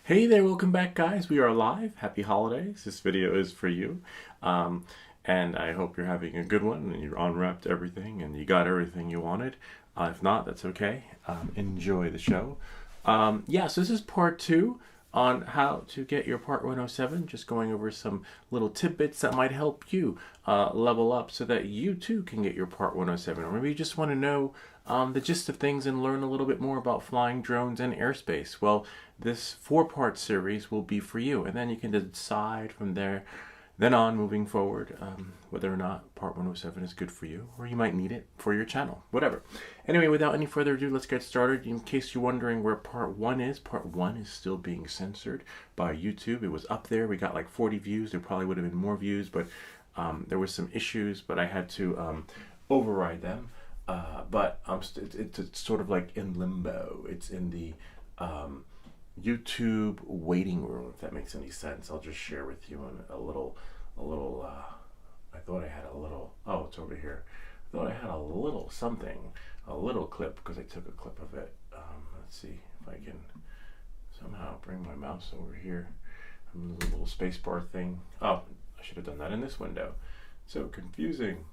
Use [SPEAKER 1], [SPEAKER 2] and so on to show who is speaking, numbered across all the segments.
[SPEAKER 1] Hey there, welcome back, guys. We are live. Happy holidays. This video is for you. And I hope you're having a good one and you unwrapped everything and you got everything you wanted. If not, that's okay. Enjoy the show. So this is part two on how to get your Part 107. Just going over some little tidbits that might help you level up so that you too can get your Part 107. Or maybe you just want to know the gist of things and learn a little bit more about flying drones and airspace. Well, this four-part series will be for you, and then you can decide from there, then on moving forward, whether or not Part 107 is good for you, or you might need it for your channel, whatever. Anyway, without any further ado, let's get started. In case you're wondering where Part 1 is still being censored by YouTube. It was up there. We got like 40 views. There probably would have been more views, but there was some issues, but I had to override them. But it's sort of like in limbo. It's in the YouTube waiting room, if that makes any sense. I'll just share with you a little, I thought I had a little, oh, it's over here. I thought I had a little something, a little clip, because I took a clip of it. Let's see if I can somehow bring my mouse over here. The little space bar thing. Oh, I should have done that in this window. So confusing.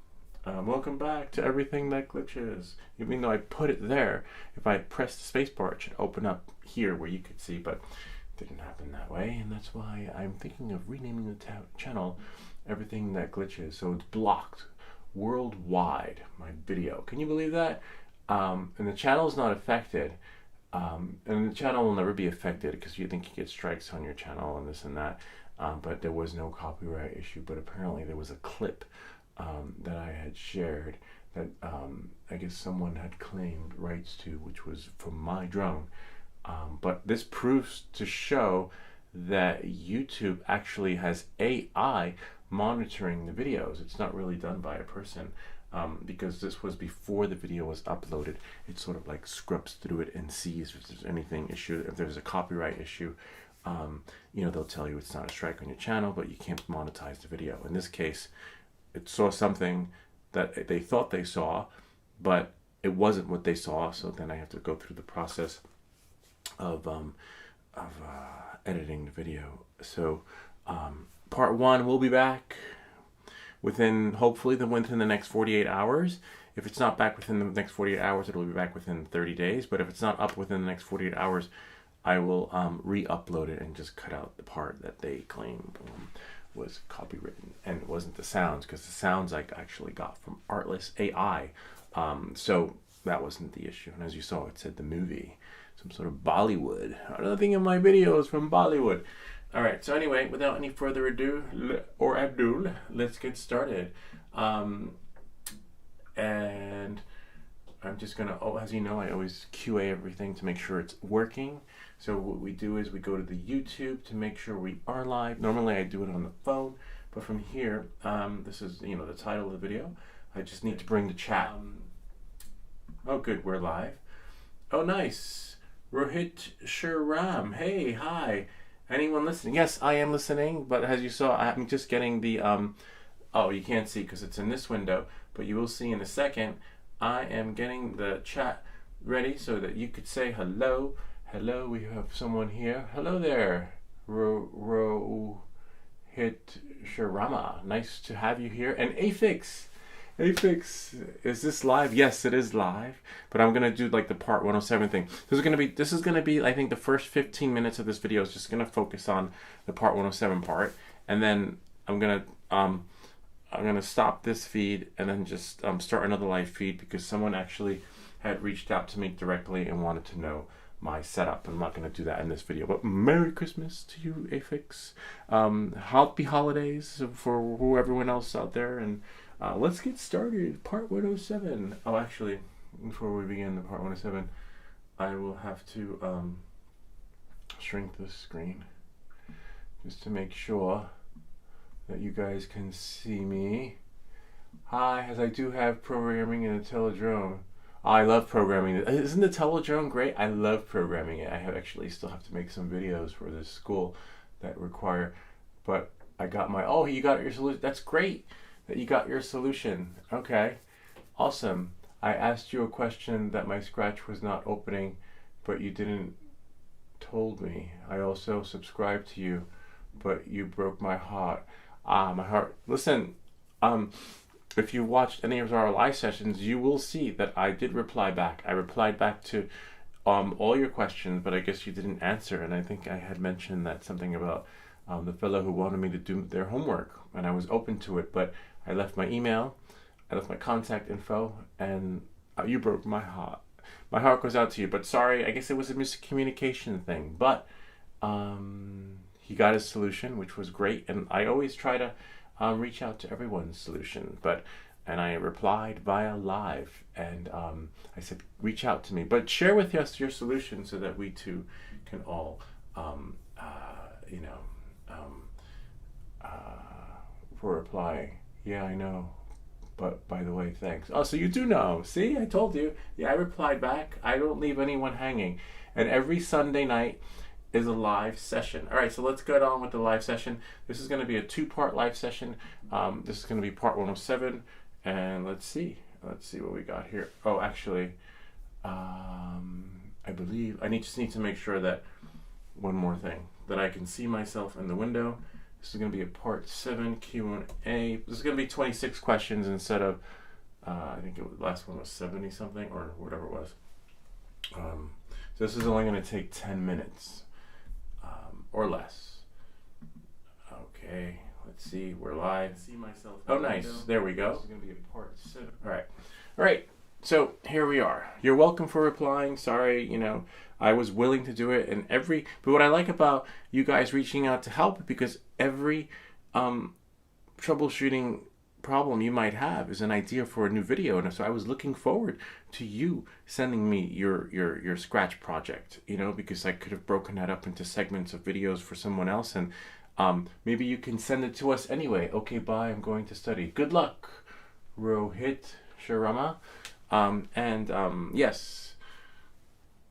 [SPEAKER 1] Welcome back to Everything That Glitches. Even though I put it there, if I press the spacebar, it should open up here where you could see, but it didn't happen that way, and that's why I'm thinking of renaming the channel Everything That Glitches. So it's blocked worldwide, my video. Can you believe that? And the channel is not affected, and the channel will never be affected because you think you get strikes on your channel and this and that, but there was no copyright issue, but apparently there was a clip that I had shared that I guess someone had claimed rights to, which was from my drone. But this proves to show that YouTube actually has AI monitoring the videos. It's not really done by a person, because this was before the video was uploaded. It sort of like scrubs through it and sees if there's anything issue, if there's a copyright issue. They'll tell you it's not a strike on your channel, but you can't monetize the video. In this case, it saw something that they thought they saw, but it wasn't what they saw. So then I have to go through the process of editing the video. So Part 1 will be back hopefully within the next 48 hours. If it's not back within the next 48 hours, it'll be back within 30 days. But if it's not up within the next 48 hours, I will re-upload it and just cut out the part that they claim was copywritten, and it wasn't the sounds, because the sounds I actually got from Artless AI. So that wasn't the issue. And as you saw, it said the movie, some sort of Bollywood. Nothing in my videos from Bollywood. All right. So anyway, without any further ado, let's get started. And I'm just gonna, as you know, I always QA everything to make sure it's working. So what we do is we go to the YouTube to make sure we are live. Normally I do it on the phone, but from here, this is, the title of the video. I just need to bring the chat. Oh good, we're live. Oh nice. Rohit Sharam. Hey, hi. Anyone listening? Yes, I am listening, but as you saw, I'm just getting the, oh, you can't see because it's in this window, but you will see in a second. I am getting the chat ready so that you could say hello. Hello, we have someone here. Hello there, Rohit Sharama. Nice to have you here. And Afix, is this live? Yes, it is live. But I'm gonna do like the Part 107 thing. This is gonna be. I think the first 15 minutes of this video is just gonna focus on the Part 107 part, and then I'm gonna stop this feed and then just start another live feed because someone actually had reached out to me directly and wanted to know my setup. I'm not going to do that in this video, but Merry Christmas to you, Afix. Happy holidays for everyone else out there, and let's get started. Part 107. Oh, actually, before we begin the Part 107, I will have to shrink the screen just to make sure that you guys can see me. Hi, as I do have programming in a Teledrone. I love programming. Isn't the Teledrone great? I love programming it. I actually still have to make some videos for this school that require, but I got my, oh, you got your solution. That's great that you got your solution. Okay, awesome. I asked you a question that my Scratch was not opening, but you didn't told me. I also subscribed to you, but you broke my heart. Ah, my heart. Listen, if you watched any of our live sessions, you will see that I did reply back. I replied back to all your questions, but I guess you didn't answer. And I think I had mentioned that something about the fellow who wanted me to do their homework, and I was open to it, but I left my email, I left my contact info, and you broke my heart. My heart goes out to you, but sorry, I guess it was a miscommunication thing. But he got his solution, which was great, and I always try to reach out to everyone's solution. And I replied via live, and I said, reach out to me, but share with us your solution so that we too can all, for replying. Yeah, I know. But by the way, thanks. Oh, so you do know. See, I told you. Yeah, I replied back. I don't leave anyone hanging. And every Sunday night is a live session. All right, so let's get on with the live session. This is going to be a 2-part live session. This is going to be part 107. And let's see what we got here. Oh, actually, I believe I just need to make sure that one more thing, that I can see myself in the window. This is going to be a part 7 Q&A. This is going to be 26 questions instead of, I think the last one was 70 something or whatever it was. So this is only going to take 10 minutes or less. Okay, let's see. We're live. See myself. Oh, nice. There we go. This is going to be a part 7. All right. So here we are. You're welcome for replying. Sorry, I was willing to do it, but what I like about you guys reaching out to help, because every troubleshooting problem you might have is an idea for a new video, and so I was looking forward to you sending me your Scratch project, because I could have broken that up into segments of videos for someone else, and maybe you can send it to us anyway. Okay, bye. I'm going to study. Good luck, Rohit Sharma. Yes.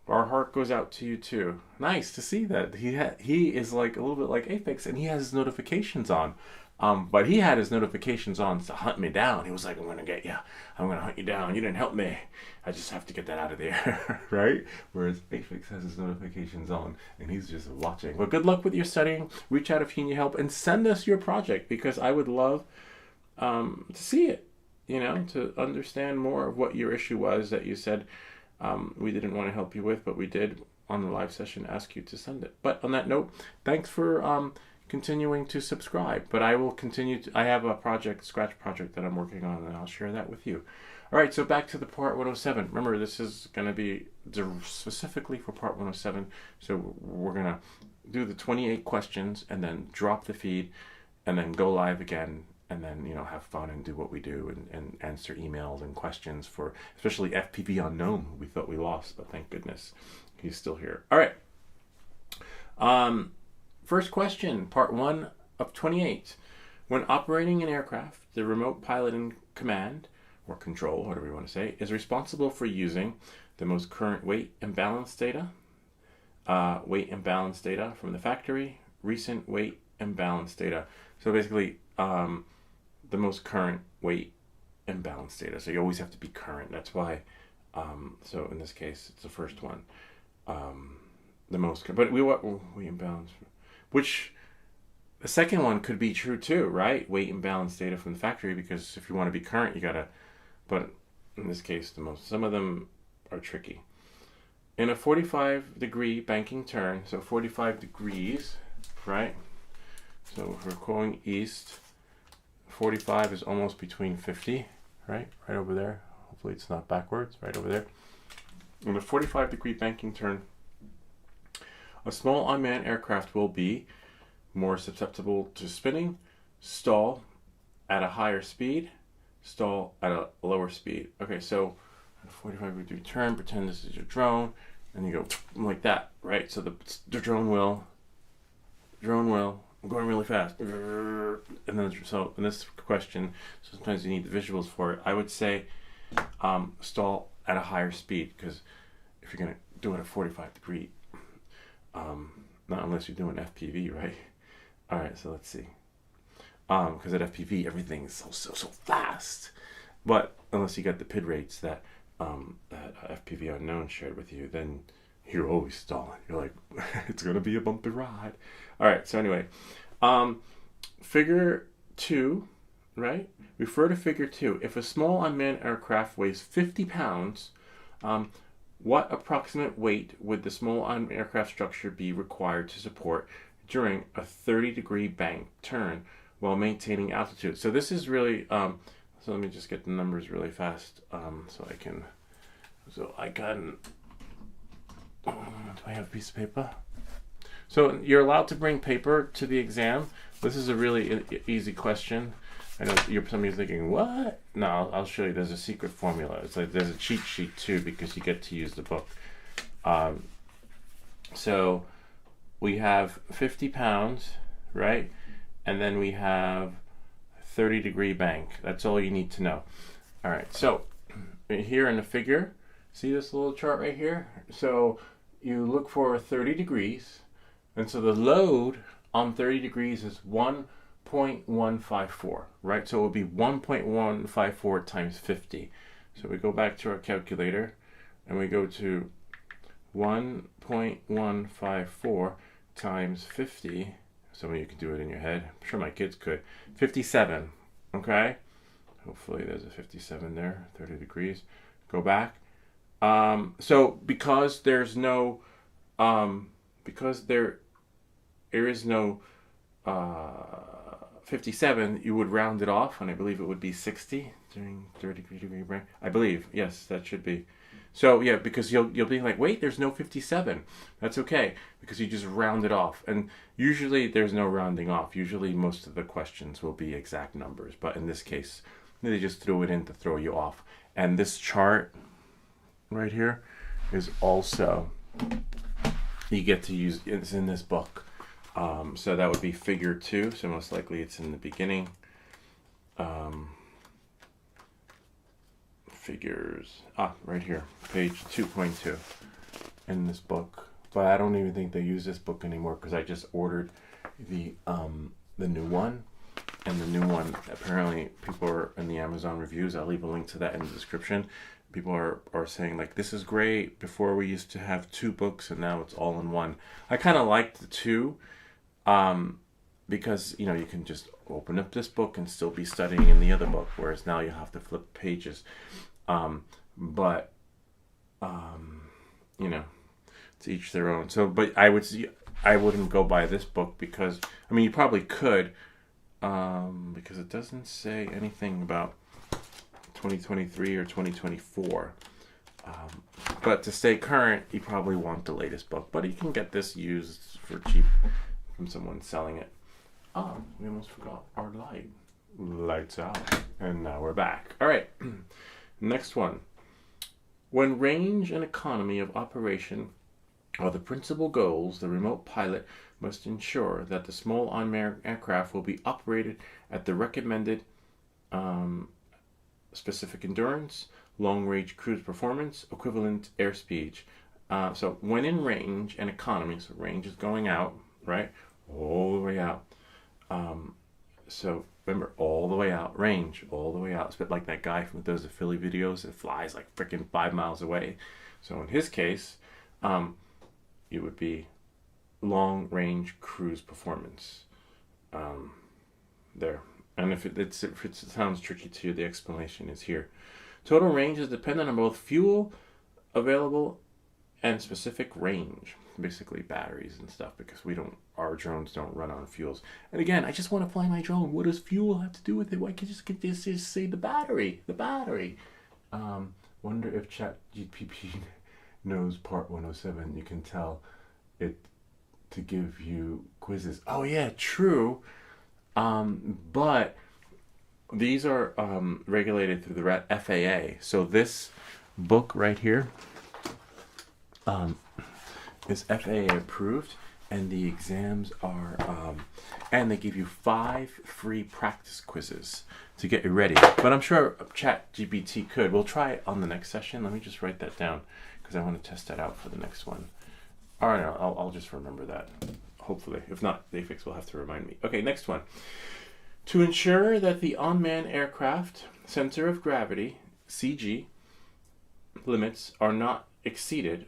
[SPEAKER 1] Our heart goes out to you too. Nice to see that. He is like a little bit like Aphex, and he has his notifications on. But he had his notifications on to hunt me down. He was like, I'm going to get you. I'm going to hunt you down. You didn't help me. I just have to get that out of there. Right? Whereas Aphex has his notifications on, and he's just watching. Well, good luck with your studying. Reach out if you need help, and send us your project, because I would love to see it, to understand more of what your issue was that you said we didn't want to help you with, but we did on the live session ask you to send it. But on that note, thanks for continuing to subscribe. But I will continue I have a Scratch project that I'm working on, and I'll share that with you. All right, so back to the part 107. Remember, this is going to be specifically for part 107. So we're going to do the 28 questions and then drop the feed and then go live again, and then, have fun and do what we do and answer emails and questions for especially FPV Unknown, who we thought we lost, but thank goodness he's still here. All right. First question, part 1 of 28. When operating an aircraft, the remote pilot in command, or control, whatever you want to say, is responsible for using the most current weight and balance data, from the factory, recent weight and balance data. So basically, the most current weight and balance data. So you always have to be current. That's why, so in this case, it's the first one. The most, but weight and balance, which the second one could be true too, right? Weight and balance data from the factory, because if you want to be current, you gotta, but in this case, some of them are tricky. In a 45-degree banking turn, so 45 degrees, right? So if we're going east, 45 is almost between 50, right? Right over there. Hopefully it's not backwards, right over there. In a 45-degree banking turn, a small unmanned aircraft will be more susceptible to spinning, stall at a higher speed, stall at a lower speed. Okay, so a 45-degree turn, pretend this is your drone, and you go like that, right? So the drone will, I'm going really fast. And then, so in this question, sometimes you need the visuals for it. I would say stall at a higher speed, because if you're going to do it at 45 degree, not unless you're doing FPV, right? All right, so let's see. Because at FPV, everything's so fast. But unless you got the PID rates that FPV Unknown shared with you, then you're always stalling. You're like, it's going to be a bumpy ride. All right, so anyway, figure 2, right? Refer to figure 2. If a small unmanned aircraft weighs 50 pounds, what approximate weight would the small unmanned aircraft structure be required to support during a 30-degree bank turn while maintaining altitude? So this is really, so let me just get the numbers really fast so I can, do I have a piece of paper? So you're allowed to bring paper to the exam. This is a really easy question. I know somebody's thinking, what? No, I'll show you. There's a secret formula. It's like there's a cheat sheet too because you get to use the book. So we have 50 pounds, right? And then we have 30-degree bank. That's all you need to know. All right. So here in the figure, see this little chart right here? So you look for 30 degrees. And so the load on 30 degrees is 1.154, right? So it would be 1.154 times 50. So we go back to our calculator and we go to 1.154 times 50. Some of you can do it in your head. I'm sure my kids could. 57, okay? Hopefully there's a 57 there, 30 degrees. Go back. So because there's no, because there is no 57, you would round it off, and I believe it would be 60 during 30-degree break. I believe, yes, that should be. So yeah, because you'll be like, wait, there's no 57. That's okay, because you just round it off. And usually there's no rounding off. Usually most of the questions will be exact numbers, but in this case, they just threw it in to throw you off. And this chart right here is also, you get to use, it's in this book. So that would be figure 2. So most likely it's in the beginning. Figures, right here, page 2.2 in this book. But I don't even think they use this book anymore because I just ordered the new one. And the new one, apparently people are in the Amazon reviews. I'll leave a link to that in the description. People are saying like, this is great. Before we used to have 2 books and now it's all in one. I kind of like the 2 because, you know, you can just open up this book and still be studying in the other book, whereas now you have to flip pages. You know, to each their own. So, but I wouldn't go by this book because, I mean, you probably could, because it doesn't say anything about 2023 or 2024. But to stay current, you probably want the latest book. But you can get this used for cheap from someone selling it. Oh, we almost forgot our light. Lights out. And now we're back. All right. Next one. When range and economy of operation are the principal goals, the remote pilot must ensure that the small unmanned aircraft will be operated at the recommended specific endurance, long-range cruise performance, equivalent airspeed. So when in range and economy, so range is going out, right? All the way out. So remember, all the way out, range, all the way out. It's a bit like that guy from those Philly videos that flies like freaking 5 miles away. So in his case, it would be long-range cruise performance. There. And if it sounds tricky to you, the explanation is here. Total range is dependent on both fuel available and specific range. Basically batteries and stuff, because our drones don't run on fuels. And again, I just want to fly my drone. What does fuel have to do with it? Why can't you just say the battery? The battery. Wonder if ChatGPT knows part 107. You can tell it to give you quizzes. Oh yeah, true. But these are regulated through the FAA. So this book right here is FAA approved, and the exams are, and they give you 5 free practice quizzes to get you ready. But I'm sure ChatGPT could. We'll try it on the next session. Let me just write that down because I want to test that out for the next one. All right, I'll just remember that. Hopefully. If not, Dayfix will have to remind me. Okay, next one. To ensure that the unmanned aircraft center of gravity, CG, limits are not exceeded,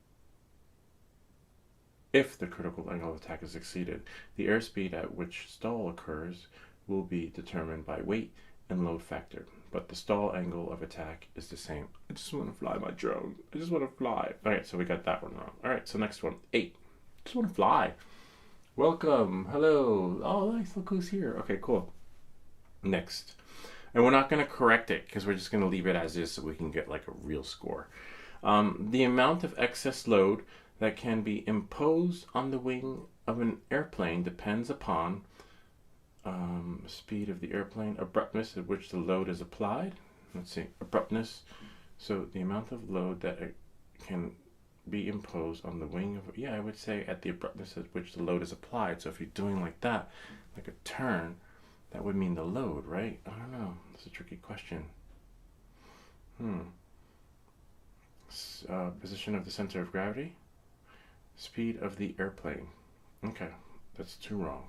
[SPEAKER 1] If the critical angle of attack is exceeded, the airspeed at which stall occurs will be determined by weight and load factor, but the stall angle of attack is the same. I just want to fly my drone. I just want to fly. All right, so we got that one wrong. All right, so next one, 8. Just want to fly. Welcome. Hello. Oh, nice. Look who's here. Okay, cool. Next. And we're not going to correct it because we're just going to leave it as is so we can get like a real score. The amount of excess load that can be imposed on the wing of an airplane depends upon speed of the airplane, abruptness at which the load is applied. Let's see, abruptness. So the amount of load that can be imposed on the wing of, I would say at the abruptness at which the load is applied. So if you're doing like that, like a turn, that would mean the load, right? I don't know. That's a tricky question. Position of the center of gravity. Speed of the airplane. Okay, that's 2 wrong.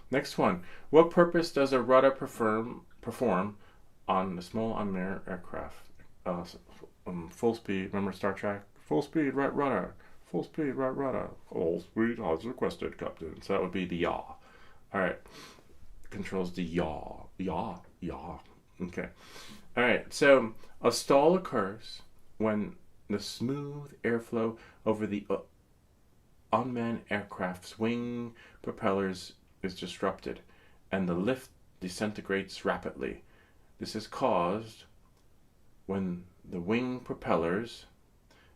[SPEAKER 1] Next one. What purpose does a rudder perform on the small unmanned aircraft? Full speed. Remember Star Trek? Full speed, right rudder. Full speed, right rudder. All speed as requested, Captain. So that would be the yaw. All right. Controls the yaw. Yaw. Okay. All right. So a stall occurs when the smooth airflow over the unmanned aircraft's wing propellers is disrupted and the lift disintegrates rapidly. This is caused when the wing propellers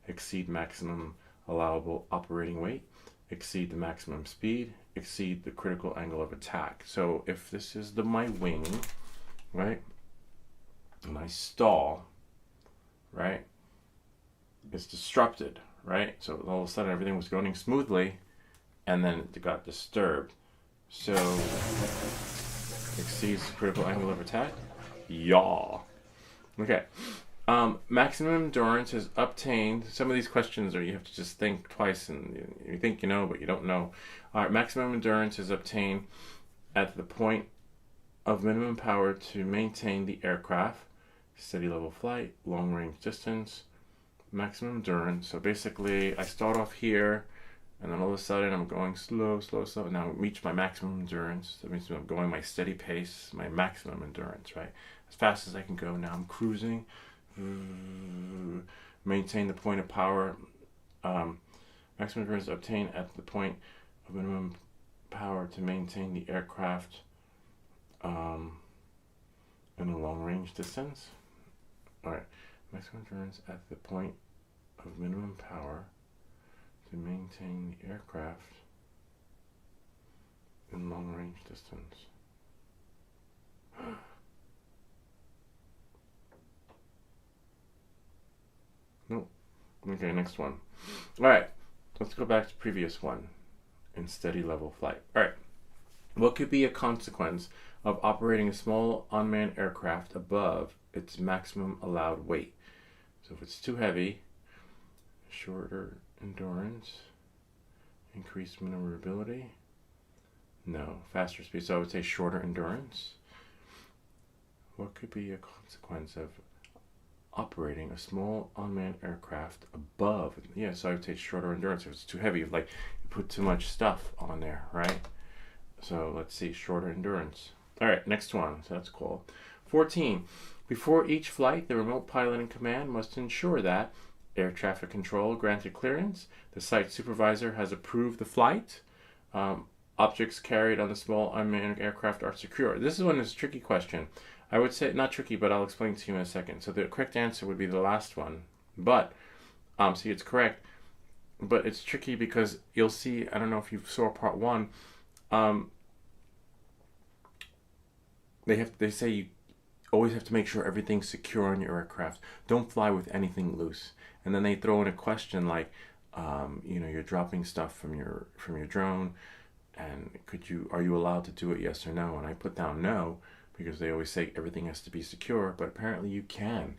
[SPEAKER 1] exceed maximum allowable operating weight, exceed the maximum speed, exceed the critical angle of attack. So if this is my wing, right, and I stall, right, it's disrupted, right? So all of a sudden everything was going smoothly and then it got disturbed. So exceeds critical angle of attack. Yaw. Okay. Maximum endurance is obtained. Some of these questions are you have to just think twice and you think you know but you don't know. All right, maximum endurance is obtained at the point of minimum power to maintain the aircraft, steady level flight, long range distance, maximum endurance. So basically I start off here and then all of a sudden I'm going slow. Now I reach my maximum endurance. That means I'm going my steady pace, my maximum endurance, right? As fast as I can go. Now I'm cruising. Maintain the point of power. Maximum endurance obtained at the point of minimum power to maintain the aircraft in a long range distance. Alright, maximum endurance at the point of minimum power to maintain the aircraft in long range distance. Nope. Okay, next one. Alright, let's go back to the previous one. In steady level flight. Alright. What could be a consequence of operating a small unmanned aircraft above its maximum allowed weight? So if it's too heavy, shorter endurance, increased maneuverability. No, faster speed. So I would say shorter endurance. What could be a consequence of operating a small unmanned aircraft above? So I would say shorter endurance. If it's too heavy, like you put too much stuff on there, right? So let's see, shorter endurance. All right, next one. So that's cool. 14. Before each flight, the remote pilot in command must ensure that air traffic control granted clearance, the site supervisor has approved the flight, objects carried on the small unmanned aircraft are secure. This is one that's a tricky question. I would say, not tricky, but I'll explain to you in a second. So the correct answer would be the last one. But, see, it's correct. But it's tricky because you'll see, I don't know if you saw part 1, they say you always have to make sure everything's secure on your aircraft. Don't fly with anything loose. And then they throw in a question like, you're dropping stuff from your drone, and are you allowed to do it, yes or no? And I put down no, because they always say everything has to be secure, but apparently you can.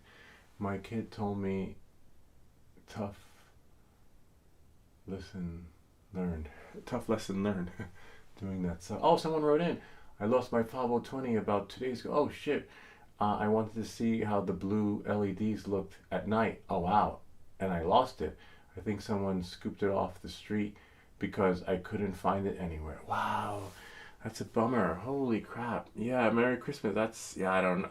[SPEAKER 1] My kid told me, tough lesson learned doing that. So, someone wrote in, I lost my 5020 about 2 days ago. Oh shit, I wanted to see how the blue LEDs looked at night. Oh wow, and I lost it. I think someone scooped it off the street because I couldn't find it anywhere. Wow, that's a bummer. Holy crap. Yeah, Merry Christmas. That's, yeah, I don't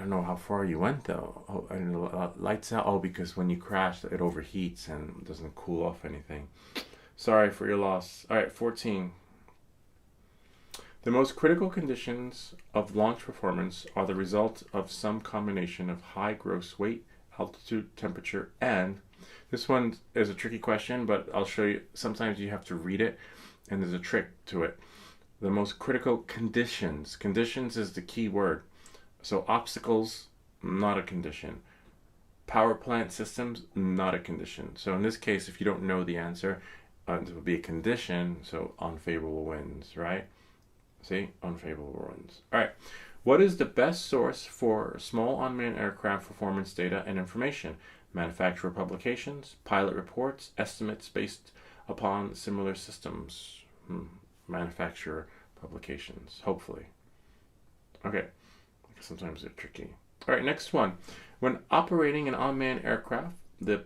[SPEAKER 1] know how far you went though. Oh, I don't know, lights out. Oh, because when you crash, it overheats and doesn't cool off anything. Sorry for your loss. All right, 14. The most critical conditions of launch performance are the result of some combination of high gross weight, altitude, temperature, and this one is a tricky question, but I'll show you. Sometimes you have to read it, and there's a trick to it. The most critical conditions. Conditions is the key word. So obstacles, not a condition. Power plant systems, not a condition. So in this case, if you don't know the answer, it will be a condition. So unfavorable winds, right? See, unfavorable winds. All right. What is the best source for small unmanned aircraft performance data and information? Manufacturer publications, pilot reports, estimates based upon similar systems. Manufacturer publications, hopefully. Okay. Sometimes they're tricky. All right, next one. When operating an unmanned aircraft, the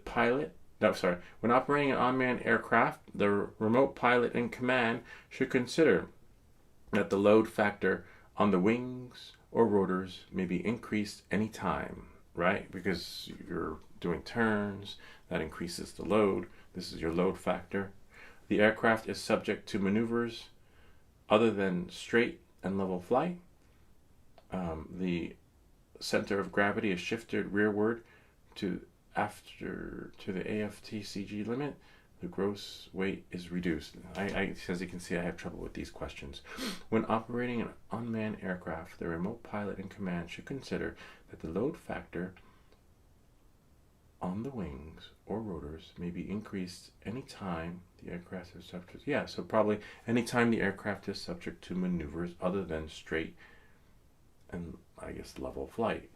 [SPEAKER 1] remote pilot in command should consider that the load factor on the wings or rotors may be increased anytime, right? Because you're doing turns, that increases the load. This is your load factor. The aircraft is subject to maneuvers other than straight and level flight. The center of gravity is shifted rearward to the AFTCG limit. The gross weight is reduced. As you can see, I have trouble with these questions. When operating an unmanned aircraft, the remote pilot in command should consider that the load factor on the wings or rotors may be increased anytime the aircraft is subject. Yeah, so probably anytime the aircraft is subject to maneuvers other than straight and I guess level flight.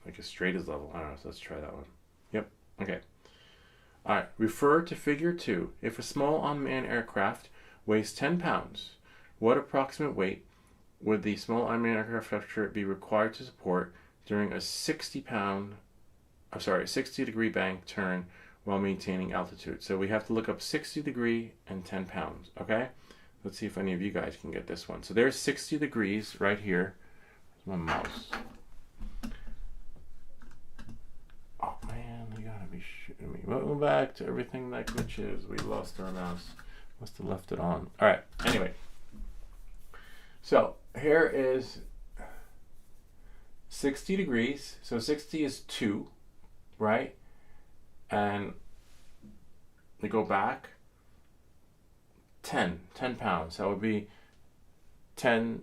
[SPEAKER 1] I guess straight is level. I don't know, so let's try that one. Yep, okay. All right, refer to figure 2. If a small unmanned aircraft weighs 10 pounds, what approximate weight would the small unmanned aircraft structure be required to support during a 60-degree bank turn while maintaining altitude? So we have to look up 60 degree and 10 pounds, okay? Let's see if any of you guys can get this one. So there's 60 degrees right here. My mouse. Oh man, you gotta be shooting me. Welcome back to everything that glitches. We lost our mouse. Must have left it on. Alright, anyway. So here is 60 degrees. So 60 is 2, right? And we go back 10 pounds. That would be 10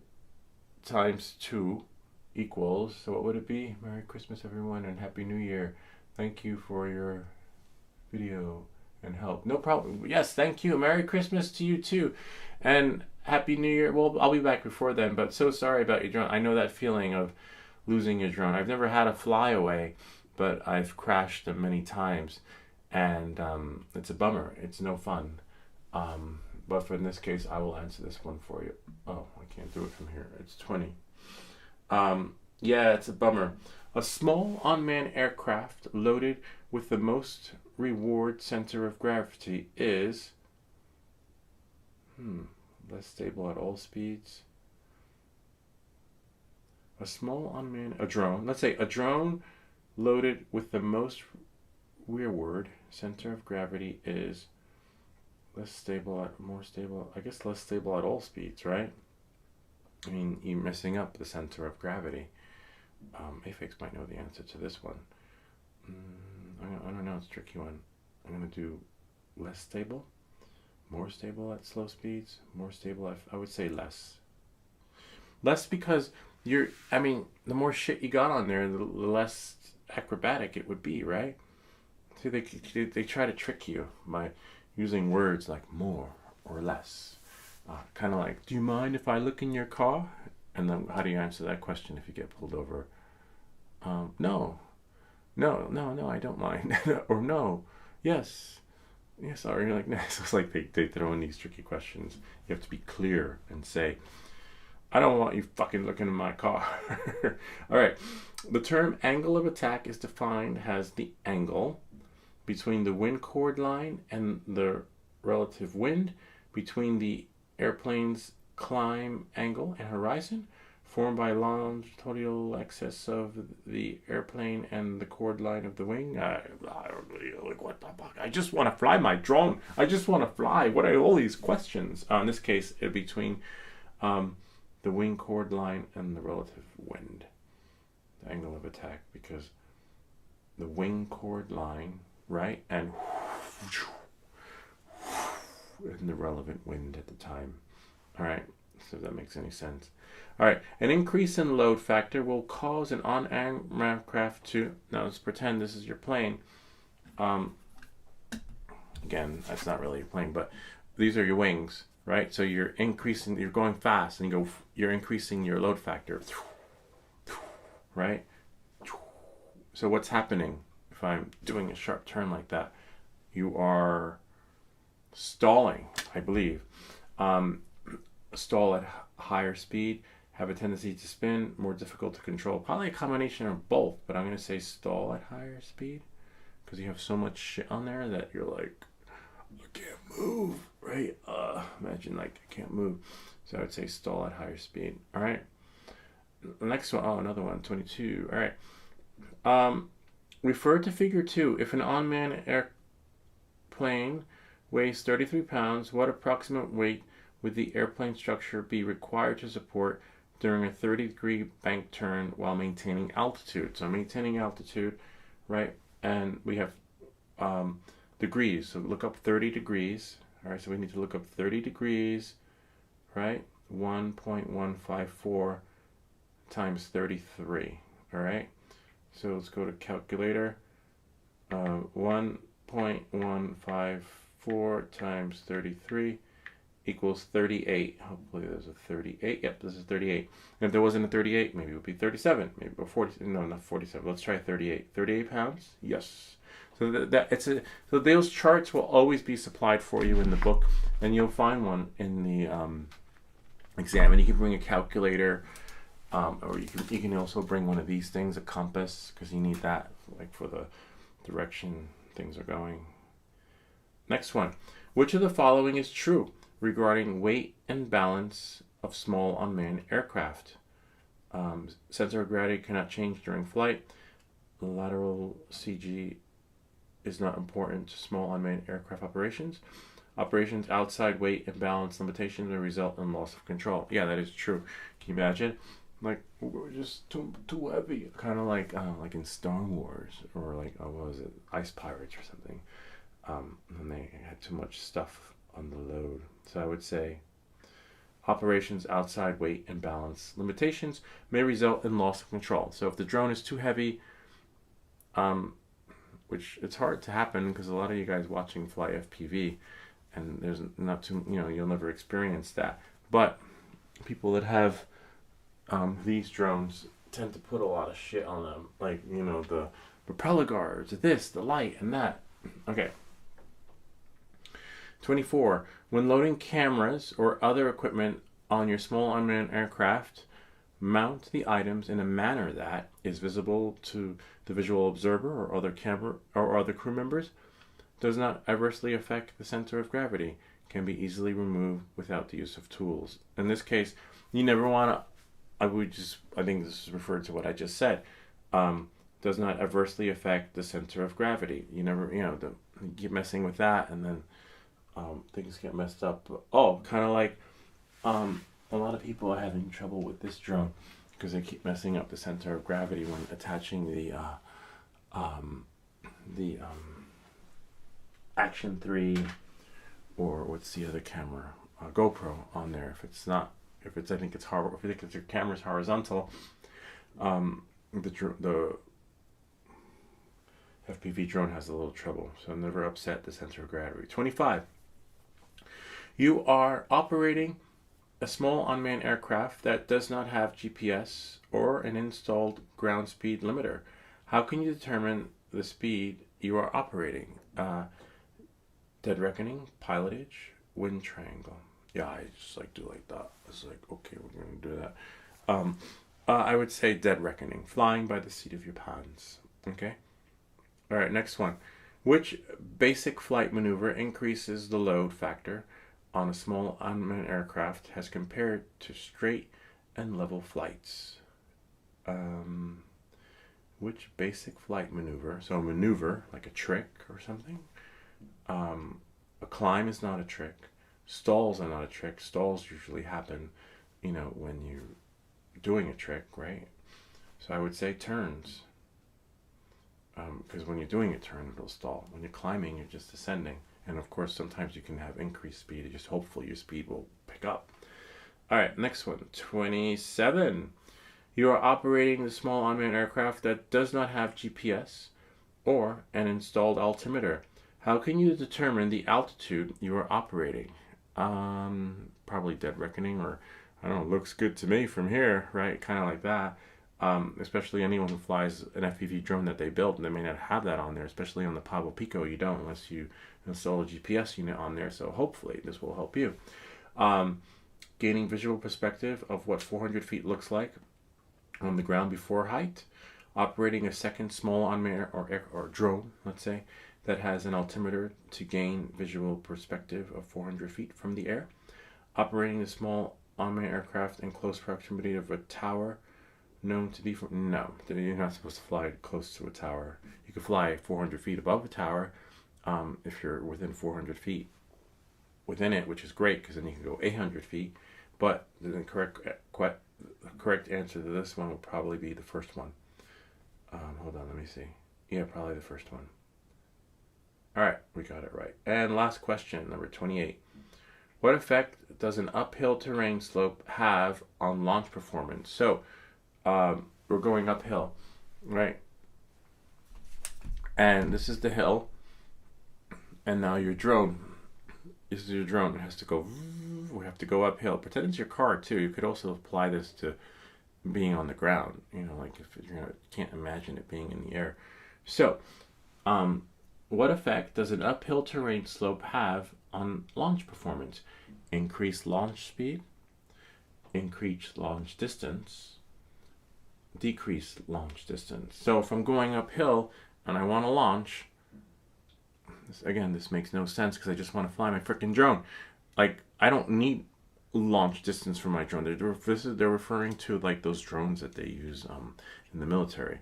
[SPEAKER 1] times 2 equals, so what would it be? Merry Christmas everyone and Happy New Year. Thank you for your video and help. No problem. Yes, thank you. Merry Christmas to you too. And Happy New Year. Well, I'll be back before then, but so sorry about your drone. I know that feeling of losing your drone. I've never had a flyaway, but I've crashed them many times, and it's a bummer. It's no fun. But for in this case, I will answer this one for you. Oh, I can't do it from here. It's 20. Yeah, it's a bummer. A small unmanned aircraft loaded with the most reward center of gravity is less stable at all speeds. A drone. Let's say a drone loaded with the most rearward center of gravity is less stable at all speeds, right? I mean, you're messing up the center of gravity. Aphex might know the answer to this one. I don't know, it's a tricky one. I'm going to do less stable, more stable at slow speeds, more stable at, I would say less. Less because the more shit you got on there, the less acrobatic it would be, right? See, they try to trick you by using words like more or less. Kind of like, do you mind if I look in your car? And then how do you answer that question if you get pulled over? No, I don't mind. Or no, yes, or you're like, no. So it's like they throw in these tricky questions. You have to be clear and say, I don't want you fucking looking in my car. All right. The term angle of attack is defined as the angle between the wind chord line and the relative wind between the airplane's climb angle and horizon, formed by longitudinal excess of the airplane and the chord line of the wing. I don't really like what the fuck. I just want to fly my drone. I just want to fly. What are all these questions? In this case, between the wing chord line and the relative wind, the angle of attack, because the wing chord line, right, and the relevant wind at the time. All right, so if that makes any sense. All right, an increase in load factor will cause an unarmed aircraft to, now let's pretend this is your plane. Again, that's not really a plane, but these are your wings, right? So you're increasing, you're going fast, and you're increasing your load factor, right? So what's happening if I'm doing a sharp turn like that? You are stalling, I believe. Stall at higher speed, have a tendency to spin, more difficult to control. Probably a combination of both, but I'm going to say stall at higher speed because you have so much shit on there that you're like, I can't move, right? Imagine like I can't move. So I would say stall at higher speed. All right. The next one, another one, 22. All right. Refer to figure 2. If an unmanned airplane weighs 33 pounds, what approximate weight would the airplane structure be required to support during a 30-degree bank turn while maintaining altitude? So maintaining altitude, right? And we have degrees. So look up 30 degrees. All right, so we need to look up 30 degrees, right? 1.154 times 33, all right? So let's go to calculator. 1.154 times 33 equals 38. Hopefully there's a 38. Yep, this is 38. And if there wasn't a 38, maybe it would be 37. Maybe 40. No, not 47. Let's try 38. 38 pounds? Yes. So so those charts will always be supplied for you in the book, and you'll find one in the exam. And you can bring a calculator, or you can also bring one of these things, a compass, because you need that like for the direction things are going. Next one. Which of the following is true regarding weight and balance of small unmanned aircraft? Center of gravity cannot change during flight. Lateral CG is not important to small unmanned aircraft operations. Operations outside weight and balance limitations may result in loss of control. Yeah, that is true. Can you imagine? Like, we're just too heavy. Kind of like in Star Wars, or like, what was it, Ice Pirates or something. And they had too much stuff on the load. So I would say operations outside weight and balance limitations may result in loss of control. So if the drone is too heavy, which it's hard to happen because a lot of you guys watching fly FPV, and there's not too, you'll never experience that. But people that have these drones tend to put a lot of shit on them, like, the propeller guards, this, the light, and that. Okay. 24. When loading cameras or other equipment on your small unmanned aircraft, mount the items in a manner that is visible to the visual observer or other crew members, does not adversely affect the center of gravity, can be easily removed without the use of tools. In this case, you never want to, I think this is referred to what I just said, does not adversely affect the center of gravity. You never, you keep messing with that, and then things get messed up. Kind of like a lot of people are having trouble with this drone because they keep messing up the center of gravity when attaching the Action 3, or what's the other camera, GoPro on there. If I think your camera's horizontal, the FPV drone has a little trouble. So never upset the center of gravity. 25. You are operating a small unmanned aircraft that does not have GPS or an installed ground speed limiter. How can you determine the speed you are operating? Dead reckoning, pilotage, wind triangle. Yeah, I just do like that. It's like, okay, we're going to do that. I would say dead reckoning, flying by the seat of your pants. Okay? All right, next one. Which basic flight maneuver increases the load factor on a small unmanned aircraft as compared to straight and level flights? Um, which basic flight maneuver? So a maneuver, like a trick or something. A climb is not a trick. Stalls are not a trick. Stalls usually happen, when you're doing a trick, right? So I would say turns. Because when you're doing a turn, it'll stall. When you're climbing, you're just ascending. And of course, sometimes you can have increased speed. Just hopefully your speed will pick up. All right, next one. 27. You are operating the small unmanned aircraft that does not have GPS or an installed altimeter. How can you determine the altitude you are operating? Probably dead reckoning, or I don't know, looks good to me from here, right? Kind of like that. Especially anyone who flies an FPV drone that they built, and they may not have that on there, especially on the Pavo Pico, you don't unless you install a GPS unit on there. So hopefully this will help you. Gaining visual perspective of what 400 feet looks like on the ground before height. Operating a second small unmanned or drone, let's say, that has an altimeter to gain visual perspective of 400 feet from the air. Operating a small unmanned aircraft in close proximity of a tower known to be no, you're not supposed to fly close to a tower. You can fly 400 feet above a tower if you're within 400 feet within it, which is great because then you can go 800 feet. But the correct answer to this one would probably be the first one. Hold on, let me see. Yeah, probably the first one. All right, we got it right. And last question, number 28. What effect does an uphill terrain slope have on launch performance? So, we're going uphill, right? And this is the hill. And now your drone. This is your drone. It has to go. We have to go uphill. Pretend it's your car too. You could also apply this to being on the ground. Like if you can't imagine it being in the air. So, what effect does an uphill terrain slope have on launch performance? Increase launch speed, increase launch distance, decrease launch distance. So if I'm going uphill and I want to launch, this makes no sense because I just want to fly my freaking drone. Like, I don't need launch distance for my drone. They're referring to like those drones that they use in the military.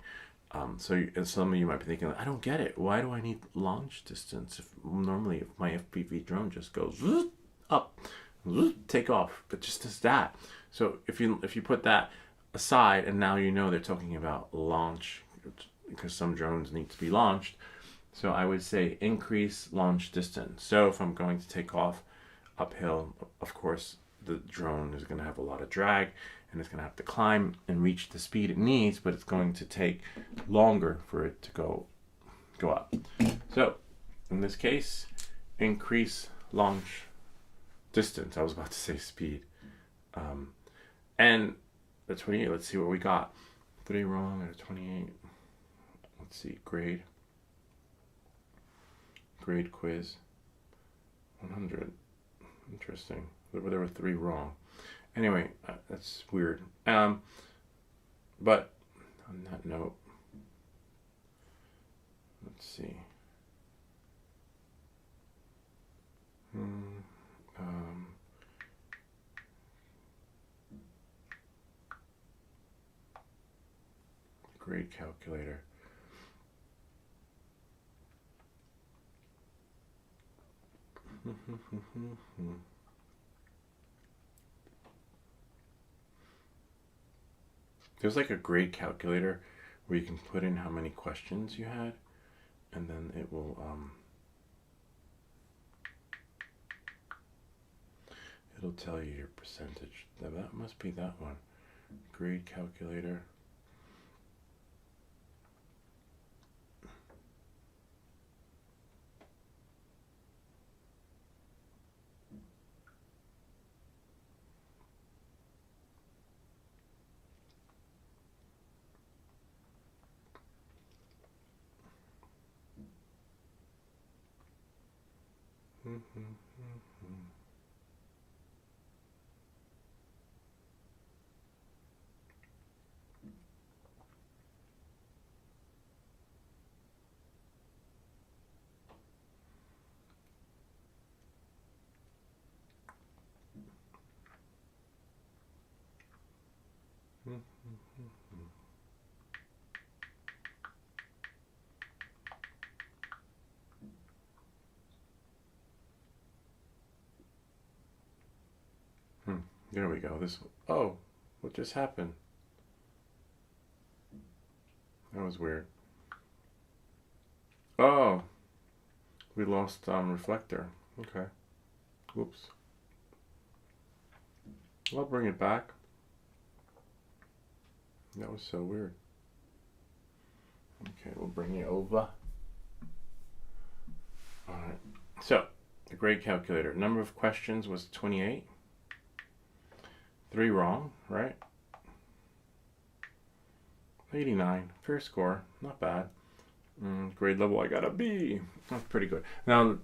[SPEAKER 1] And some of you might be thinking, I don't get it. Why do I need launch distance? Normally, if my FPV drone just goes up, take off, but just does that. So if you put that aside, and now they're talking about launch because some drones need to be launched. So I would say increase launch distance. So if I'm going to take off uphill, of course, the drone is going to have a lot of drag and it's going to have to climb and reach the speed it needs, but it's going to take longer for it to go up. So in this case, increase launch distance. I was about to say speed. And the 28, let's see what we got. 3 wrong out of 28. Let's see, grade quiz. 100. Interesting. There were 3 wrong. Anyway, that's weird. But on that note, let's see. Grade calculator. There's like a grade calculator where you can put in how many questions you had, and then it will it'll tell you your percentage. That must be that one. Grade calculator. There we go. Oh, what just happened? That was weird. Oh, we lost reflector. Okay. Whoops. I'll bring it back. That was so weird. Okay, we'll bring it over. Alright. So, the grade calculator. Number of questions was 28. 3 wrong, right? 89. Fair score. Not bad. Grade level, I got a B. That's pretty good. Now,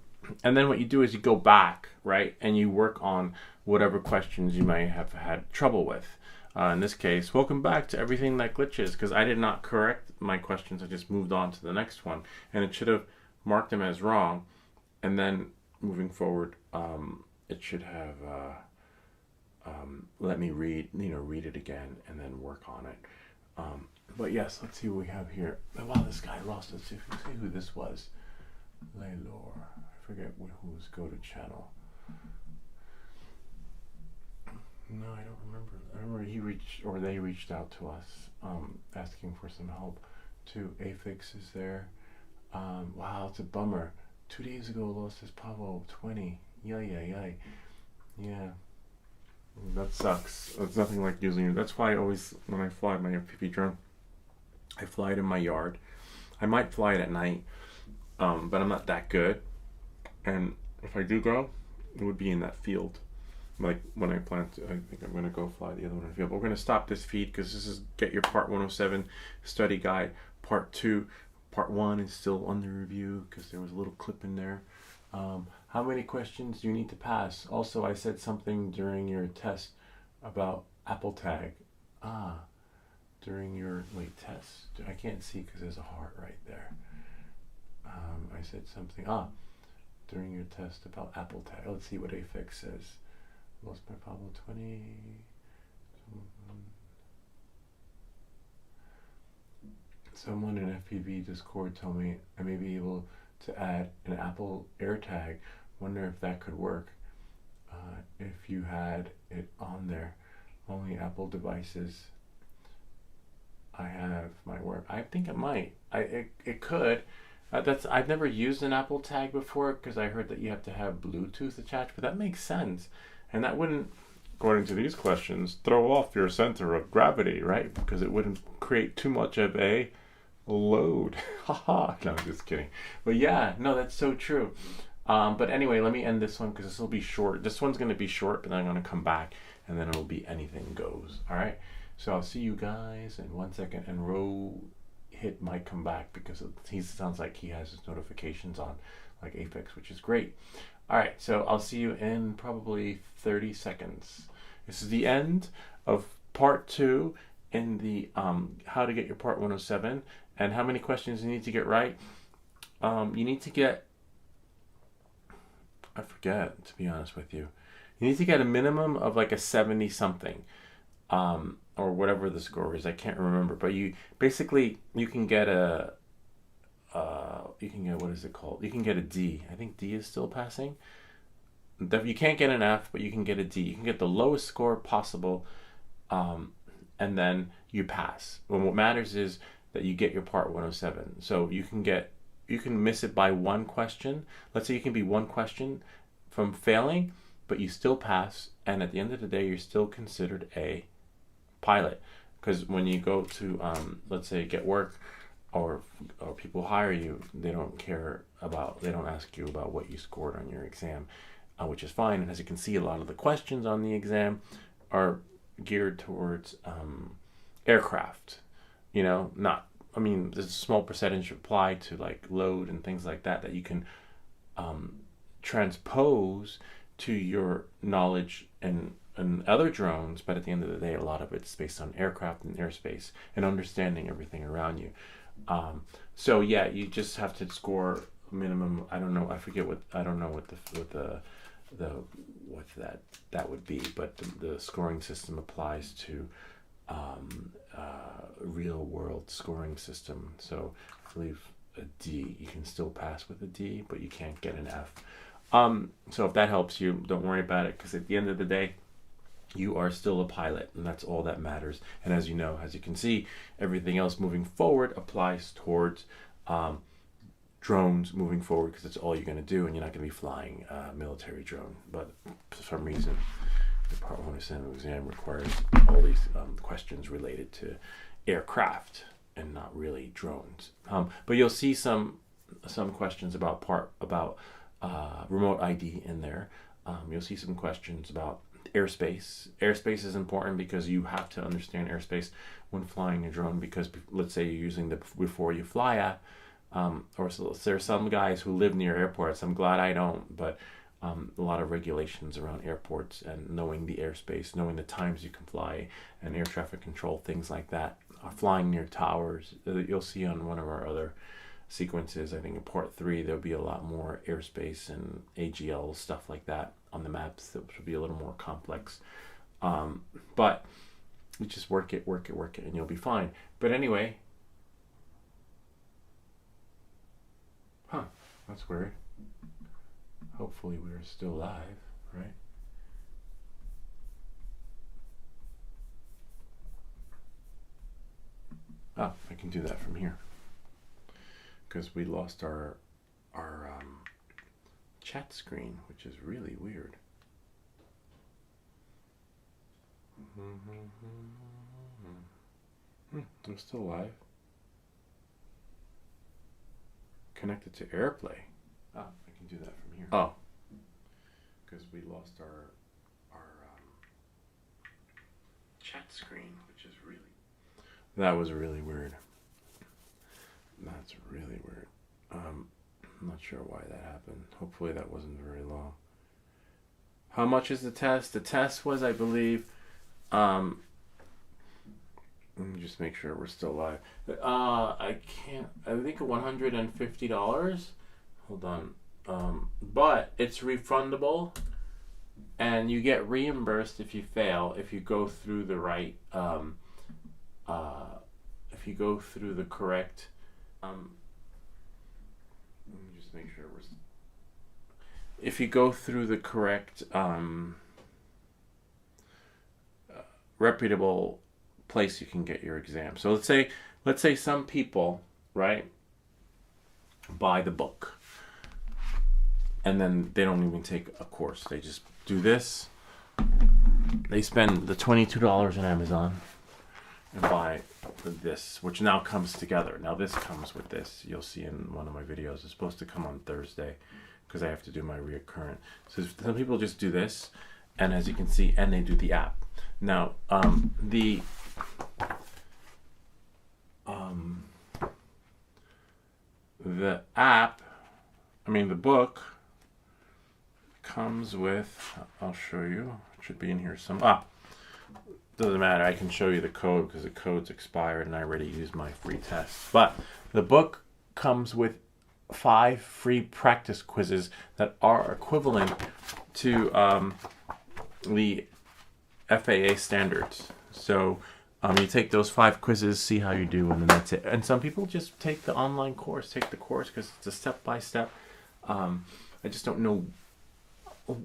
[SPEAKER 1] and then what you do is you go back, right? And you work on whatever questions you may have had trouble with. In this case, welcome back to everything that glitches, because I did not correct my questions. I just moved on to the next one. And it should have marked them as wrong. And then moving forward, it should have let me read it again and then work on it. But yes, let's see what we have here. Oh, wow, this guy lost it. See who this was. Laylor. I forget who's go to channel. No, I don't remember. I remember they reached out to us, asking for some help too. Afix is there. Wow, it's a bummer. 2 days ago, lost his Pavo 20. Yay. Yeah. That sucks. It's nothing like using it. That's why I always, when I fly my FPV drone, I fly it in my yard. I might fly it at night, but I'm not that good. And if I do go, it would be in that field. Like when I plan to, I think I'm going to go fly the other one in the field. But we're going to stop this feed because this is Get Your Part 107 Study Guide Part 2. Part 1 is still under review because there was a little clip in there. How many questions do you need to pass? Also, I said something during your test about Apple Tag. During your test. I can't see because there's a heart right there. I said something. During your test about Apple Tag. Let's see what Afix says. Lost my Pablo 20. Someone in FPV Discord told me I may be able to add an Apple AirTag. Wonder if that could work. If you had it on there. Only Apple devices. I have my work. I think it might. It could. I've never used an Apple Tag before because I heard that you have to have Bluetooth attached, but that makes sense. And that wouldn't, according to these questions, throw off your center of gravity, right? Because it wouldn't create too much of a load. Haha. No, I'm just kidding. But yeah, no, that's so true. But anyway, let me end this one because this will be short. This one's going to be short, but then I'm going to come back and then it'll be anything goes. All right. So I'll see you guys in 1 second. And Ro hit might come back because he sounds like he has his notifications on, like Apex, which is great. All right. So I'll see you in probably 30 seconds. This is the end of part 2 in the how to get your part 107 and how many questions you need to get right. You need to get, I forget, to be honest with you. You need to get a minimum of like a 70 something, or whatever the score is. I can't remember, but you can get what is it called? You can get a D. I think D is still passing. You can't get an F, but you can get a D. You can get the lowest score possible, and then you pass. And what matters is that you get your part 107. So you can miss it by one question. Let's say you can be one question from failing, but you still pass, and at the end of the day, you're still considered a pilot. Because when you go to, let's say, get work, or people hire you, they don't ask you about what you scored on your exam, which is fine. And as you can see, a lot of the questions on the exam are geared towards aircraft. There's a small percentage applied to like load and things like that you can transpose to your knowledge and other drones, but at the end of the day, a lot of it's based on aircraft and airspace and understanding everything around you. So yeah, you just have to score minimum. I don't know what that would be, but the scoring system applies to real world scoring system. So I believe a D, you can still pass with a D, but you can't get an F. So if that helps you, don't worry about it, because at the end of the day, you are still a pilot, and that's all that matters. And as you know, as you can see, everything else moving forward applies towards drones moving forward, because that's all you're going to do, and you're not going to be flying a military drone. But for some reason, the Part 107 exam requires all these questions related to aircraft and not really drones. But you'll see some questions about remote ID in there. You'll see some questions about airspace. Airspace is important because you have to understand airspace when flying a drone, because let's say you're using the before you fly at, or so, there's some guys who live near airports. I'm glad I don't, but a lot of regulations around airports and knowing the airspace, knowing the times you can fly, and air traffic control, things like that. Flying near towers, you'll see on one of our other sequences, I think in part 3, there'll be a lot more airspace and AGL stuff like that on the maps that should be a little more complex. But you just work it, and you'll be fine. But anyway, that's weird. Hopefully we're still live, right? I can do that from here, because we lost our chat screen, which is really weird. We're still live. Connected to AirPlay. I can do that from here. Oh, because we lost our chat screen, which is really... That was really weird. That's really weird. I'm not sure why that happened. Hopefully that wasn't very long. How much is the test? The test was, I believe, let me just make sure we're still live. I think $150. Hold on. But it's refundable, and you get reimbursed if you fail, if you go through the right, if you go through the correct, let me just make sure if you go through the correct, reputable place you can get your exam. So let's say some people, right, buy the book, and then they don't even take a course. They just do this. They spend the $22 on Amazon and buy this, which now comes together. Now this comes with this. You'll see in one of my videos. It's supposed to come on Thursday, because I have to do my reoccurrent. So some people just do this, and as you can see, and they do the app. Now, the app, the book comes with, I'll show you, it should be in here doesn't matter, I can show you the code because the code's expired and I already used my free test. But the book comes with 5 free practice quizzes that are equivalent to the FAA standards. So you take those 5 quizzes, see how you do, and then that's it. And some people just take the online course, take the course because it's a step-by-step. I just don't know.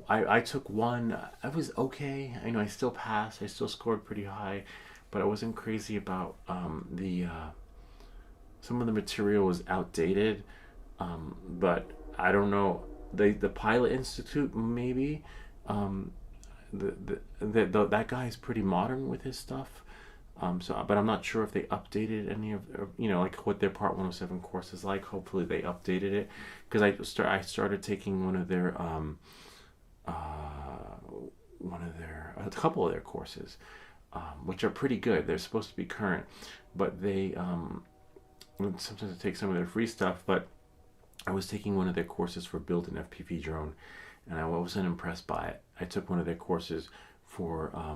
[SPEAKER 1] I took one. I was okay. I know I still passed. I still scored pretty high, but I wasn't crazy about some of the material was outdated. But I don't know. The Pilot Institute, maybe. That guy is pretty modern with his stuff. But I'm not sure if they updated any of, like what their Part 107 course is like. Hopefully they updated it, because I started taking one of their a couple of their courses, which are pretty good. They're supposed to be current, but they sometimes I take some of their free stuff. But I was taking one of their courses for build an FPV drone, and I wasn't impressed by it. I took one of their courses for a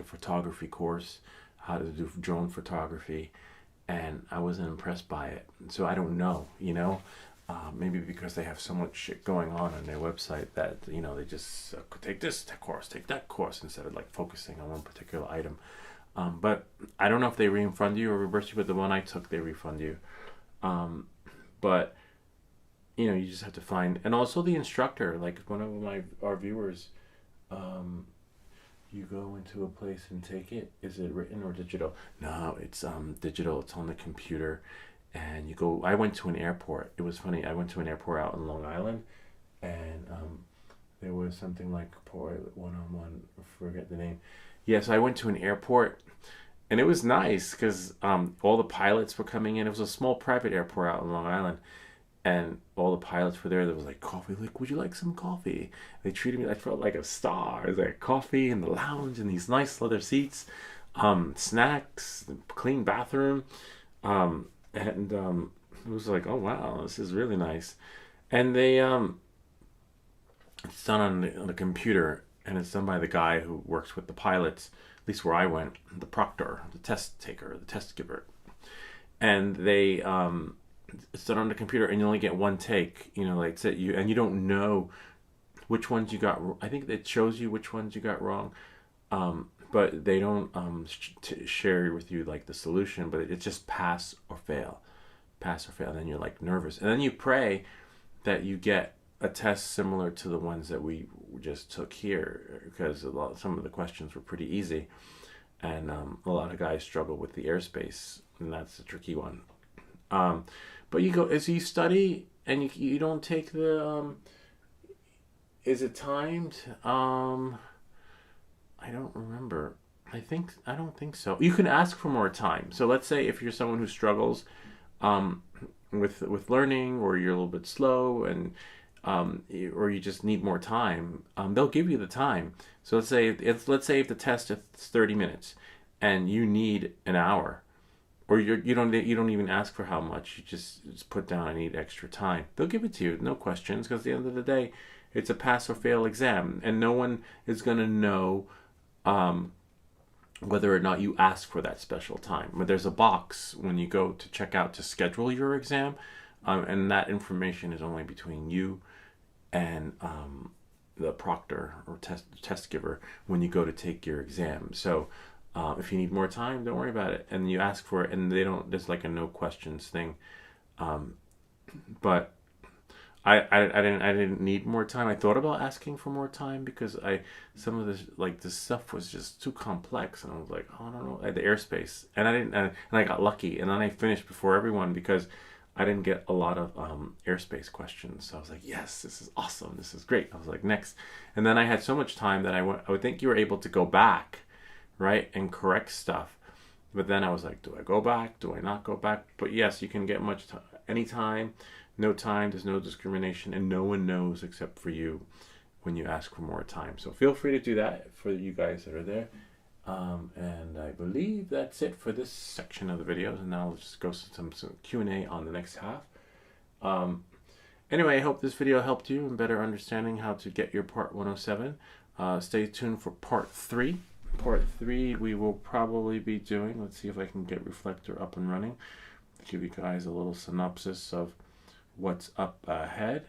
[SPEAKER 1] photography course, how to do drone photography, and I wasn't impressed by it. So I don't know, maybe because they have so much shit going on their website that they just take this course, take that course, instead of like focusing on one particular item. But I don't know if they refund you or reverse you, but the one I took, they refund you. But you just have to find, and also the instructor, like one of our viewers, you go into a place and take it. Is it written or digital? No, it's digital. It's on the computer, and you go. I went to an airport. It was funny. I went to an airport out in Long Island, and there was something like one-on-one. Forget the name. Yes, I went to an airport, and it was nice because all the pilots were coming in. It was a small private airport out in Long Island, and all the pilots were there. There was like coffee. Like, would you like some coffee? They treated me. I felt like a star. There's like coffee in the lounge and these nice leather seats, snacks, clean bathroom, and it was like, oh wow, this is really nice. And they it's done on the computer, and it's done by the guy who works with the pilots. At least where I went, the proctor, the test taker, the test giver, and they it's done on the computer, and you only get one take. Like you don't know which ones you got. I think it shows you which ones you got wrong, but they don't share with you like the solution. But it's just pass or fail, pass or fail. And then you're like nervous, and then you pray that you get a test similar to the ones that we just took here, because some of the questions were pretty easy, and a lot of guys struggle with the airspace, and that's a tricky one. But you go as you study, and you don't take the. Is it timed? I don't remember. I don't think so. You can ask for more time. So let's say if you're someone who struggles, with learning, or you're a little bit slow, and or you just need more time, they'll give you the time. So let's say if the test is 30 minutes, and you need an hour. Or you don't even ask for how much. You just put down, I need extra time. They'll give it to you, no questions, because at the end of the day, it's a pass or fail exam, and no one is going to know whether or not you ask for that special time. But there's a box when you go to check out to schedule your exam, and that information is only between you and the proctor or test giver when you go to take your exam. So. If you need more time, don't worry about it, and you ask for it, and they don't. There's like a no questions thing, but I didn't need more time. I thought about asking for more time because some of this stuff was just too complex, and I was like, oh, I don't know, the airspace, and I got lucky, and then I finished before everyone because I didn't get a lot of airspace questions. So I was like, yes, this is awesome, this is great. I was like, next, and then I had so much time that I would think you were able to go back. Right, and correct stuff, but then I was like, do I go back? Do I not go back? But yes, you can get anytime, no time. There's no discrimination, and no one knows except for you when you ask for more time. So feel free to do that for you guys that are there. And I believe that's it for this section of the videos. And now let's just go to some Q&A on the next half. Anyway, I hope this video helped you in better understanding how to get your Part 107. Stay tuned for Part 3. Part 3 we will probably be doing. Let's see if I can get Reflector up and running. Give you guys a little synopsis of what's up ahead.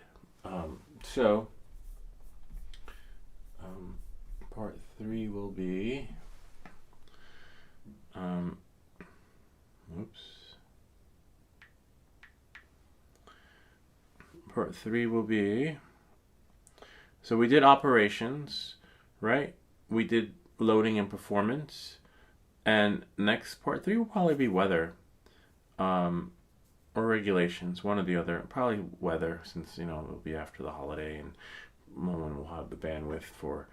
[SPEAKER 1] Part 3 will be Part 3 will be, so we did operations, right? We did loading and performance, and next Part 3 will probably be weather, or regulations, one or the other. Probably weather, since it'll be after the holiday, and no one will have the bandwidth for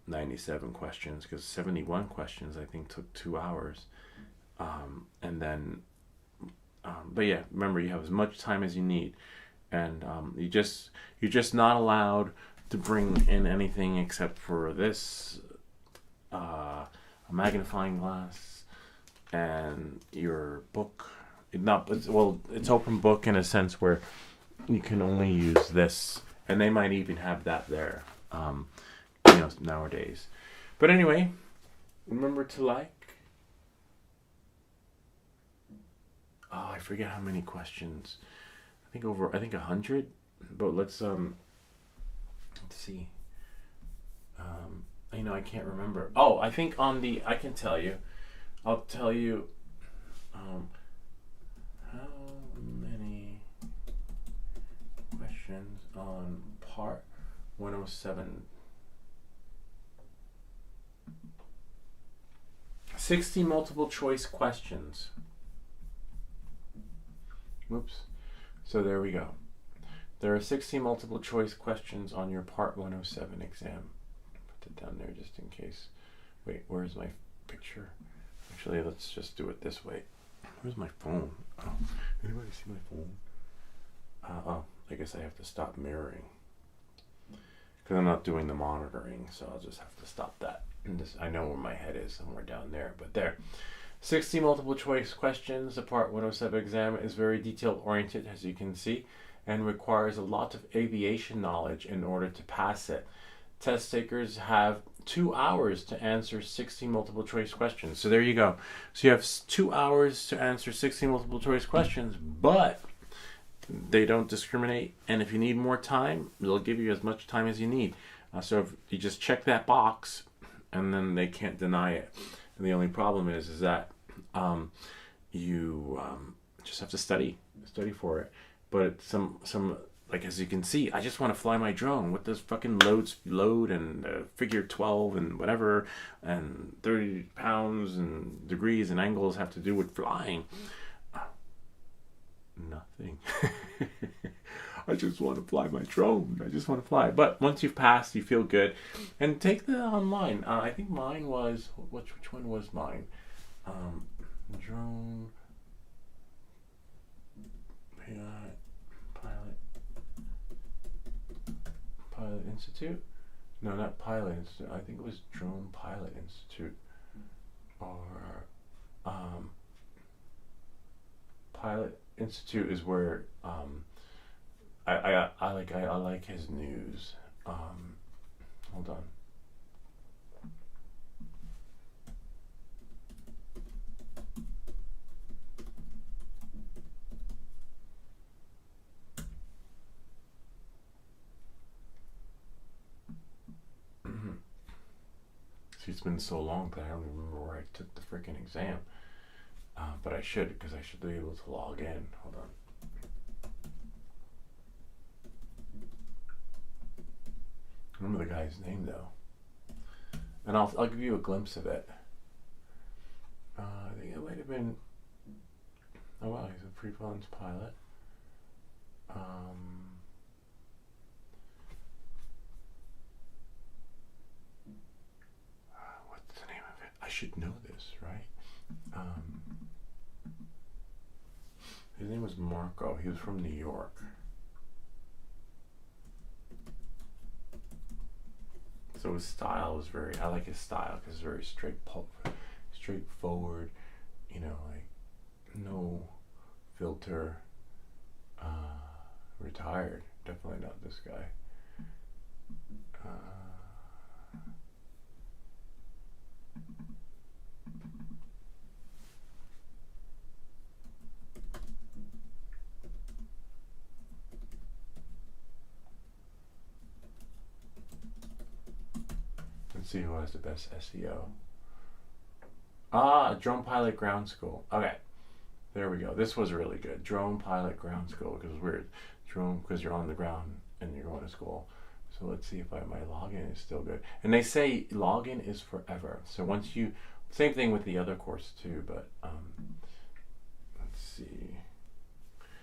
[SPEAKER 1] 97 questions, because 71 questions I think took 2 hours, and then but yeah, remember, you have as much time as you need, and you're just not allowed to bring in anything except for this, a magnifying glass, and your book. It's open book in a sense where you can only use this, and they might even have that there, nowadays. But anyway, remember to like. Oh, I forget how many questions. I think 100. But let's see. You know, I can't remember. Oh, I think on the, I can tell you. I'll tell you how many questions on part 107. 60 multiple choice questions. Whoops. So there we go. There are 60 multiple choice questions on your part 107 exam. Put it down there just in case. Wait, where's my picture? Actually, let's just do it this way. Where's my phone? Oh, anybody see my phone? Oh, I guess I have to stop mirroring. Because I'm not doing the monitoring, so I'll just have to stop that. And this, I know where my head is, somewhere down there, but there. 60 multiple choice questions. The Part 107 exam is very detail oriented, as you can see, and requires a lot of aviation knowledge in order to pass it. Test takers have 2 hours to answer 60 multiple choice questions. So there you go. So you have 2 hours to answer 60 multiple choice questions, but they don't discriminate. And if you need more time, they'll give you as much time as you need. So if you just check that box, and then they can't deny it. And the only problem is that you just have to study for it. But some like, as you can see, I just want to fly my drone. What does fucking load and figure 12 and whatever and 30 pounds and degrees and angles have to do with flying? Nothing. I just want to fly my drone. I just want to fly. But once you've passed, you feel good. And take the online. I think mine was, which one was mine? Drone Pilot Institute? No, not Pilot Institute. I think it was Drone Pilot Institute. Or Pilot Institute is where I like his news. Hold on. See, it's been so long that I don't even remember where I took the freaking exam. But I should, because I should be able to log in. Hold on. I remember the guy's name though, and I'll give you a glimpse of it. I think it might have been. Oh wow, he's a pre-planned pilot. What's the name of it? I should know this, right? His name was Marco. He was from New York. So his style was I like his style because it's very straightforward, you know, like no filter, retired. Definitely not this guy. Let's see who has the best SEO. Drone Pilot Ground School. Okay, there we go. This was really good. Drone Pilot Ground School, because it's weird. Drone, because you're on the ground and you're going to school. So let's see if my login is still good. And they say login is forever. So once you, same thing with the other course too, but let's see.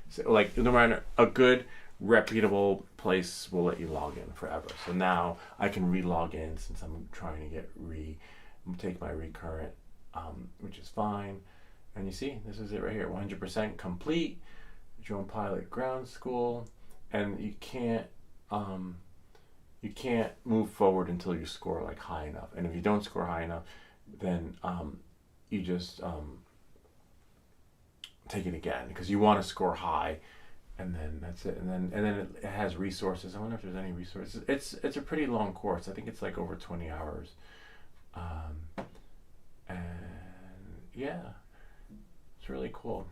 [SPEAKER 1] So like, no matter, a good reputable place will let you log in forever. So now I can re-log in since I'm trying to get take my recurrent, which is fine. And you see, this is it right here, 100% complete, Drone Pilot Ground School, and you can't move forward until you score like high enough. And if you don't score high enough, then you just take it again, because you want to score high. And then that's it. And then it has resources. I wonder if there's any resources. It's a pretty long course. I think it's like over 20 hours. And yeah, it's really cool.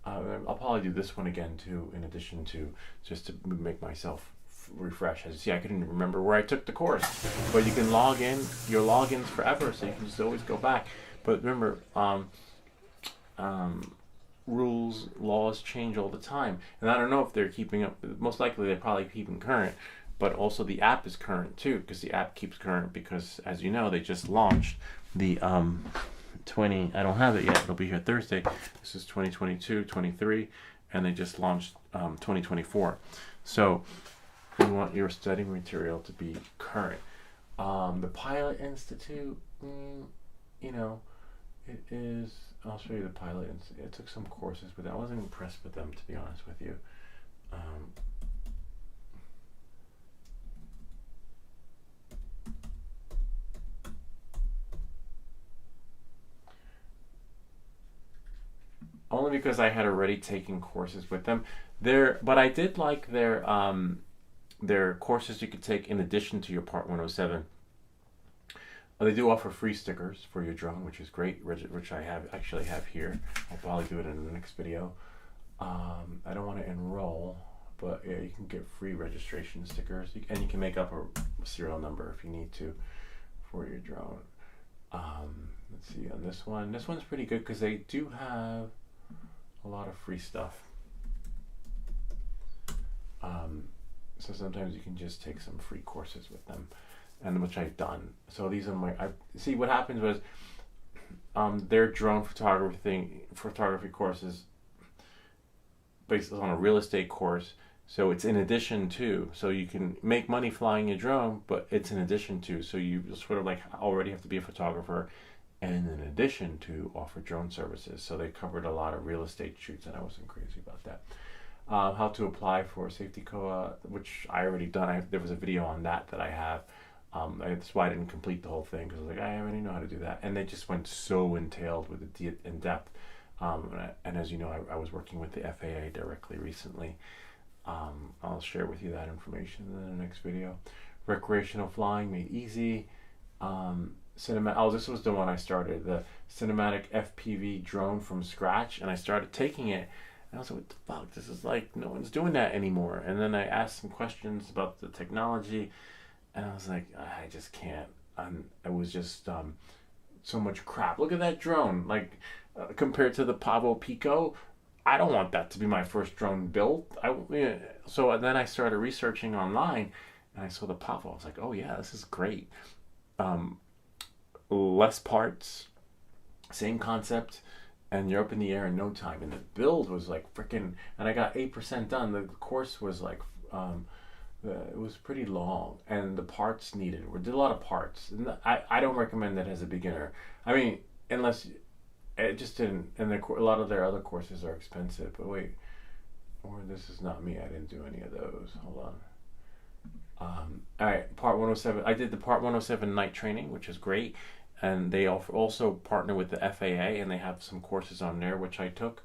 [SPEAKER 1] I'll probably do this one again too, in addition to just to make myself refresh. As you see, I couldn't even remember where I took the course, but you can log in your logins forever, so you can just always go back. But remember, rules, laws change all the time, and I don't know if they're keeping up. Most likely, they're probably keeping current, but also the app is current too, because the app keeps current. Because as you know, they just launched the 20. I don't have it yet. It'll be here Thursday. This is 2022, 23, and they just launched 2024. So you want your studying material to be current. The Pilot Institute, you know, it is. I'll show you the Pilot Institute. I took some courses, but I wasn't impressed with them, to be honest with you. Only because I had already taken courses with them. But I did like their courses you could take in addition to your Part 107. They do offer free stickers for your drone, which is great, which I actually have here. I'll probably do it in the next video. I don't want to enroll, but yeah, you can get free registration stickers, and you can make up a serial number if you need to for your drone. Let's see on this one. This one's pretty good because they do have a lot of free stuff. So sometimes you can just take some free courses with them, and which I've done. So these are my. See what happens was, their drone photography courses, based on a real estate course. So it's in addition to. So you can make money flying your drone, but it's in addition to. So you sort of like already have to be a photographer, and in addition to offer drone services. So they covered a lot of real estate shoots, and I wasn't crazy about that. How to apply for safety COA, which I already done. There was a video on that I have. That's why I didn't complete the whole thing, because I was like, I already know how to do that. And they just went so entailed with the in depth. And as you know, I was working with the FAA directly recently. I'll share with you that information in the next video. Recreational flying made easy. This was the one I started, the cinematic FPV drone from scratch, and I started taking it, and I was like, what the fuck, this is like, no one's doing that anymore. And then I asked some questions about the technology, and I was like, I just can't. It was just so much crap. Look at that drone, like compared to the Pavo Pico. I don't want that to be my first drone built. So then I started researching online, and I saw the Pavo. I was like, oh yeah, this is great. Less parts, same concept, and you're up in the air in no time. And the build was like freaking, and I got 8% done. The course was like, it was pretty long, and the parts needed, we did a lot of parts. And I don't recommend that as a beginner. I mean, unless, it just didn't, and a lot of their other courses are expensive. But wait, or this is not me, I didn't do any of those. Hold on. All right, Part 107. I did the Part 107 night training, which is great. And they also partner with the FAA, and they have some courses on there, which I took.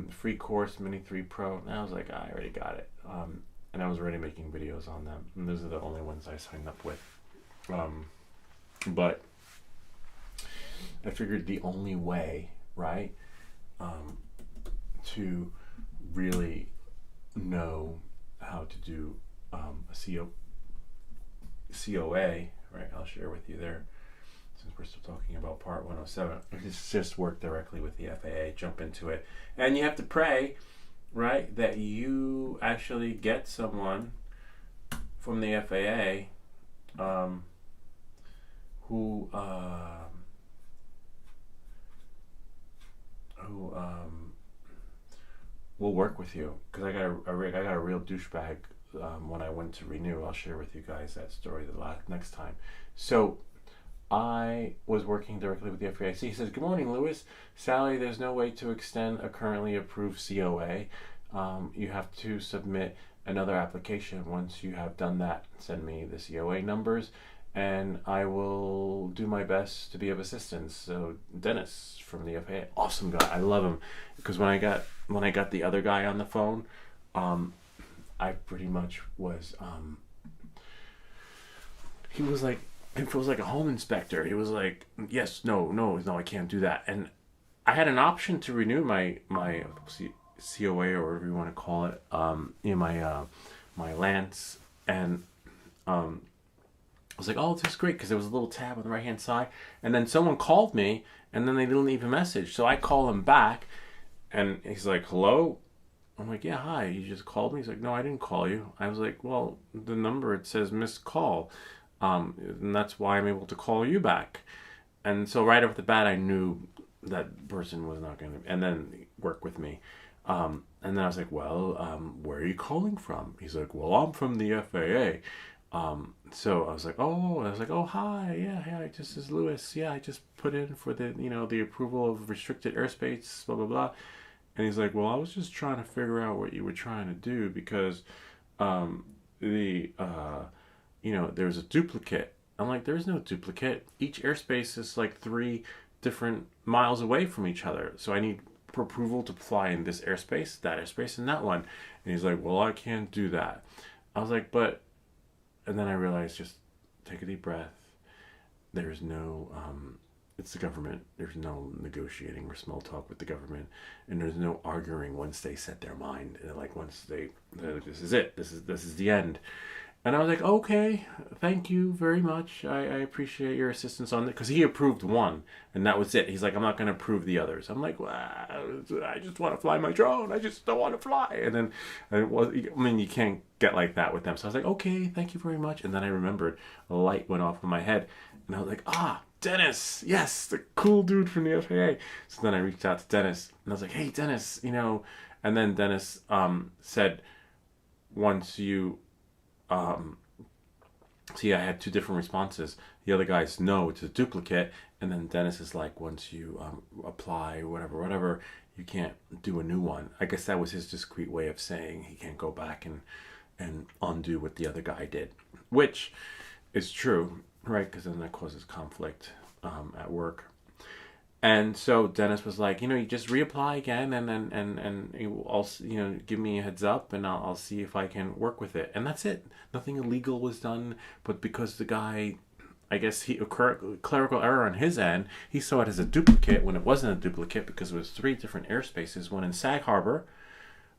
[SPEAKER 1] Free course, Mini 3 Pro. And I was like, I already got it. And I was already making videos on them. And those are the only ones I signed up with. But I figured the only way, right, to really know how to do a COA, right, I'll share with you there. Since we're still talking about Part 107, it's just work directly with the FAA, jump into it. And you have to pray, right, that you actually get someone from the FAA who will work with you. Because I got a real douchebag when I went to renew. I'll share with you guys that story next time. So I was working directly with the FAA. He says, good morning, Louis. Sally, there's no way to extend a currently approved COA. You have to submit another application. Once you have done that, send me the COA numbers, and I will do my best to be of assistance. So Dennis from the FAA, awesome guy. I love him, because when I got the other guy on the phone, I pretty much was, he was like, it feels like a home inspector. He was like, yes, no, I can't do that. And I had an option to renew my COA, or whatever you want to call it, my Lance And I was like, oh, this is great, because there was a little tab on the right hand side. And then someone called me, and then they didn't leave a message. So I call him back, and he's like, hello? I'm like, yeah, hi, you just called me? He's like, no, I didn't call you. I was like, well, the number, it says missed call. And that's why I'm able to call you back. And so right off the bat, I knew that person was not going to, and then work with me. And then I was like, well, where are you calling from? He's like, well, I'm from the FAA. So I was like, oh, hi, yeah, this is Lewis. Yeah, I just put in for the approval of restricted airspace, blah, blah, blah. And he's like, well, I was just trying to figure out what you were trying to do, because, there's a duplicate. I'm like, there's no duplicate. Each airspace is like 3 different miles away from each other. So I need approval to fly in this airspace, that airspace, and that one. And he's like, well, I can't do that. I was like, but, and then I realized, just take a deep breath. There's no, it's the government. There's no negotiating or small talk with the government. And there's no arguing once they set their mind. And like, once they're like, this is it. This is the end. And I was like, okay, thank you very much. I appreciate your assistance on it. Because he approved one, and that was it. He's like, I'm not going to approve the others. I'm like, well, I just want to fly my drone. I just don't want to fly. And then, you can't get like that with them. So I was like, okay, thank you very much. And then I remembered a light went off in my head. And I was like, Dennis, yes, the cool dude from the FAA. So then I reached out to Dennis, and I was like, hey, Dennis, And then Dennis said, once you... I had 2 different responses. The other guy's, no, it's a duplicate. And then Dennis is like, once you apply, whatever, you can't do a new one. I guess that was his discreet way of saying he can't go back and undo what the other guy did, which is true, right? Because then that causes conflict at work. And so Dennis was like, you just reapply again, and you also, give me a heads up, and I'll see if I can work with it. And that's it. Nothing illegal was done, but because the guy, I guess a clerical error on his end, he saw it as a duplicate when it wasn't a duplicate, because it was 3 different airspaces, one in Sag Harbor,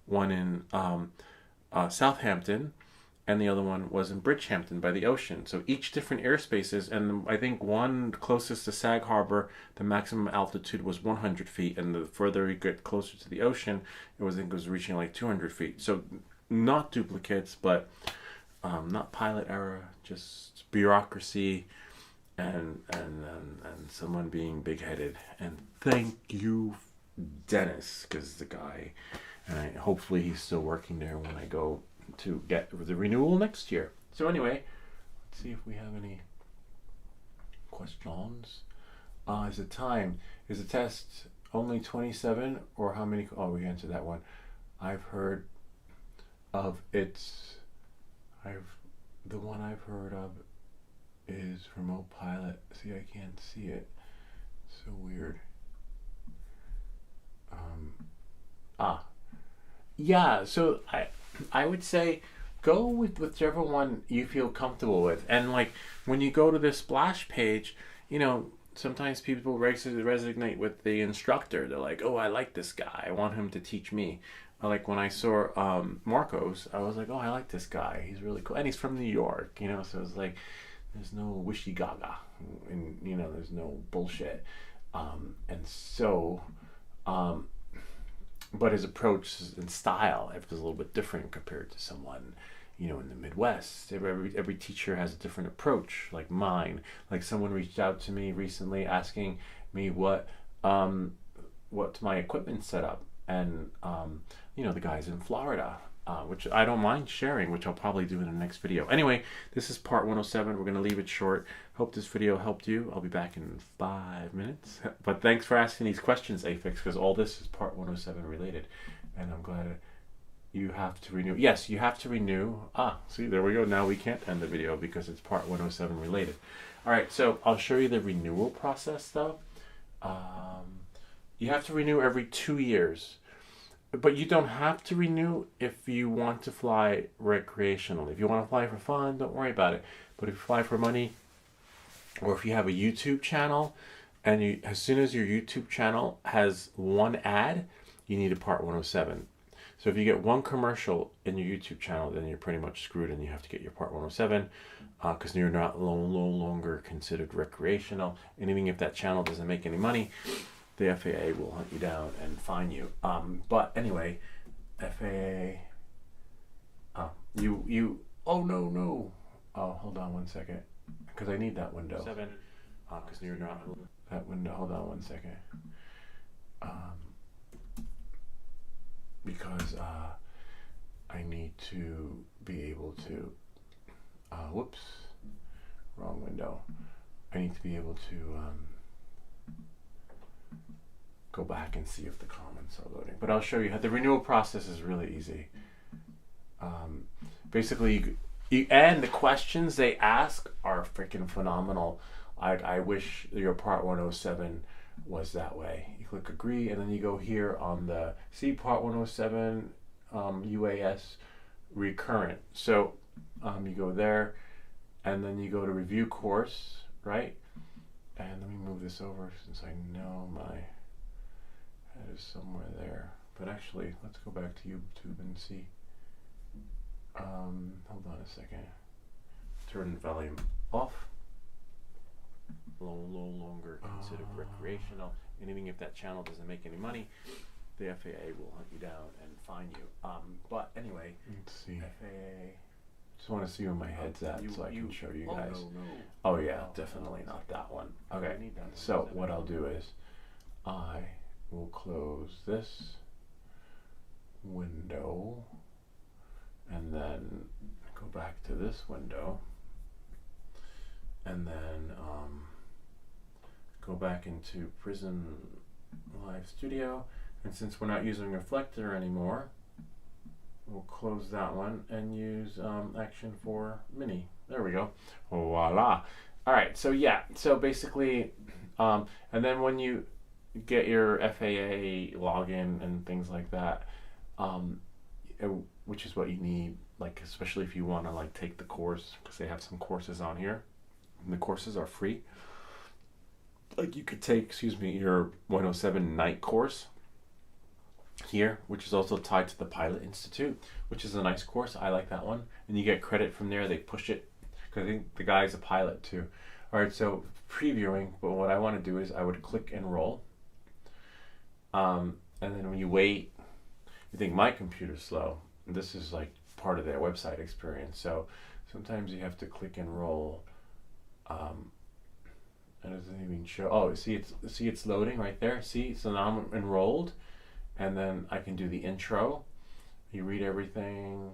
[SPEAKER 1] one in Southampton, and the other one was in Bridgehampton by the ocean. So each different airspaces, and I think one closest to Sag Harbor, the maximum altitude was 100 feet, and the further you get closer to the ocean, I think it was reaching like 200 feet. So not duplicates, but not pilot error, just bureaucracy, and someone being big-headed. And thank you, Dennis, because the guy, and hopefully he's still working there when I go to get the renewal next year. So anyway, let's see if we have any questions. Is the time? Is the test only 27, or how many? Oh, we answered that one. I've heard of the one I've heard of is remote pilot. See, I can't see it. So weird. Yeah. So I would say go with whichever one you feel comfortable with. And like when you go to the splash page, sometimes people resonate with the instructor. They're like, oh, I like this guy. I want him to teach me. Like when I saw Marcos, I was like, oh, I like this guy. He's really cool. And he's from New York, so it's like there's no wishy-gaga and, there's no bullshit. But his approach and style is a little bit different compared to someone, in the Midwest. Every teacher has a different approach, like mine. Like someone reached out to me recently asking me what's my equipment setup, and the guy's in Florida, which I don't mind sharing, which I'll probably do in the next video. Anyway, this is part 107. We're going to leave it short. Hope this video helped you. I'll be back in 5 minutes. But thanks for asking these questions, Afix, because all this is part 107 related. And I'm glad you have to renew. Yes, you have to renew. See, there we go. Now we can't end the video because it's part 107 related. All right, so I'll show you the renewal process, though. You have to renew every 2 years. But you don't have to renew if you want to fly recreationally. If you want to fly for fun, don't worry about it. But if you fly for money, or if you have a YouTube channel, and as soon as your YouTube channel has one ad, you need a part 107. So if you get one commercial in your YouTube channel, then you're pretty much screwed, and you have to get your Part 107 because you're no longer considered recreational. And even if that channel doesn't make any money, the FAA will hunt you down and fine you. But anyway, FAA, oh no. Oh, hold on one second, because I need that window. Because you're not that window. Hold on one second. Because I need to be able to. Whoops, wrong window. I need to be able to go back and see if the comments are loading. But I'll show you how the renewal process is really easy. Basically, and the questions they ask are freaking phenomenal. I wish your Part 107 was that way. You click agree, and then you go here on the Part 107 UAS recurrent. So you go there, and then you go to review course, right? And let me move this over since I know my head is somewhere there. But actually, let's go back to YouTube and see. Hold on a second. Turn the volume off. No longer considered recreational. And even if that channel doesn't make any money, the FAA will hunt you down and fine you. But anyway, let's see. FAA. Just want to see where my head's at so I can show you guys. Oh yeah, definitely not that one. Okay, so what I'll do is I will close this window and then go back to this window and then go back into Prism Live Studio, and since we're not using Reflector anymore, we'll close that one and use Action 4 Mini. There we go. Voila. All right, so yeah, so basically, and then when you get your FAA login and things like that, which is what you need, like especially if you want to like take the course, because they have some courses on here, and the courses are free. Like you could take, your 107 night course here, which is also tied to the Pilot Institute, which is a nice course. I like that one, and you get credit from there. They push it because I think the guy's a pilot too. All right, so previewing, but what I want to do is I would click enroll, and then when you wait, you think my computer's slow. This is like part of their website experience, so sometimes you have to click enroll, and it doesn't even show. Oh, see it's loading right there. See, so now I'm enrolled, and then I can do the intro. You read everything.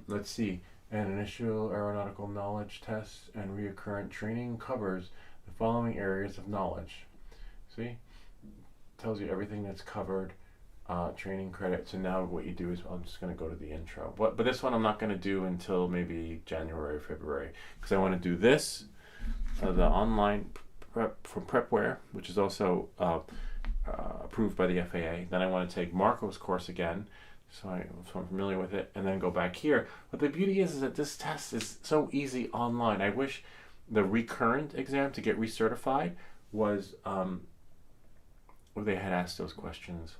[SPEAKER 1] Let's see. An initial aeronautical knowledge test and recurrent training covers the following areas of knowledge. See, tells you everything that's covered. Training credit. So now what you do is I'm just going to go to the intro. But this one I'm not going to do until maybe January or February, because I want to do this, the online prep from Prepware, which is also approved by the FAA. Then I want to take Marco's course again, so I'm familiar with it, and then go back here. But the beauty is that this test is so easy online. I wish the recurrent exam to get recertified was where they had asked those questions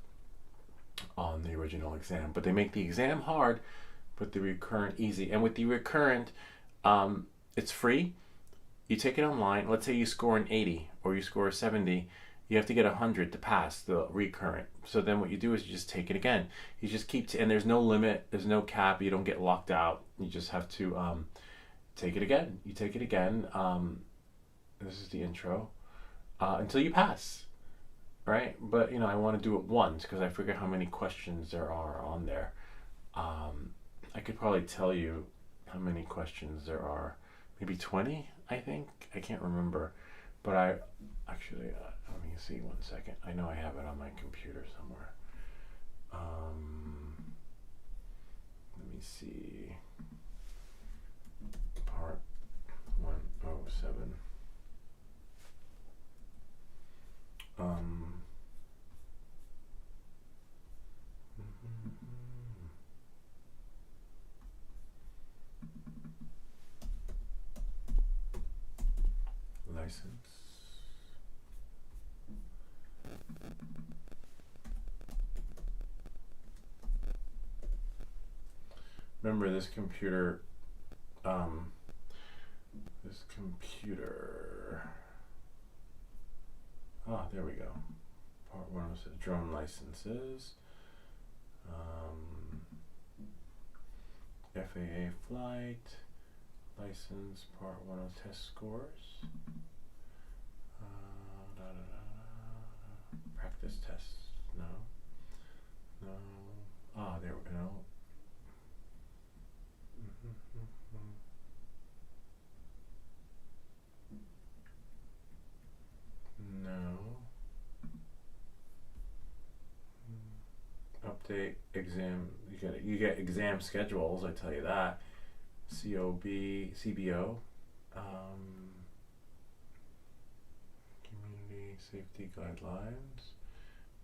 [SPEAKER 1] on the original exam, but they make the exam hard but the recurrent easy. And with the recurrent, it's free. You take it online. Let's say you score an 80 or you score a 70, you have to get 100 to pass the recurrent. So then what you do is you just take it again. You just keep and there's no limit, there's no cap. You don't get locked out. You just have to take it again. You take it again. This is the intro until you pass. Right, but I want to do it once because I forget how many questions there are on there. I could probably tell you how many questions there are, maybe 20, I think. I can't remember, but I actually let me see 1 second. I know I have it on my computer somewhere. Let me see. Part 107. License. remember this computer, there we go. Part 1 was drone licenses, FAA flight license, part 1 of test scores, practice tests, no, there we go. No. Update exam. You get exam schedules. I tell you that. CBO. Community safety guidelines.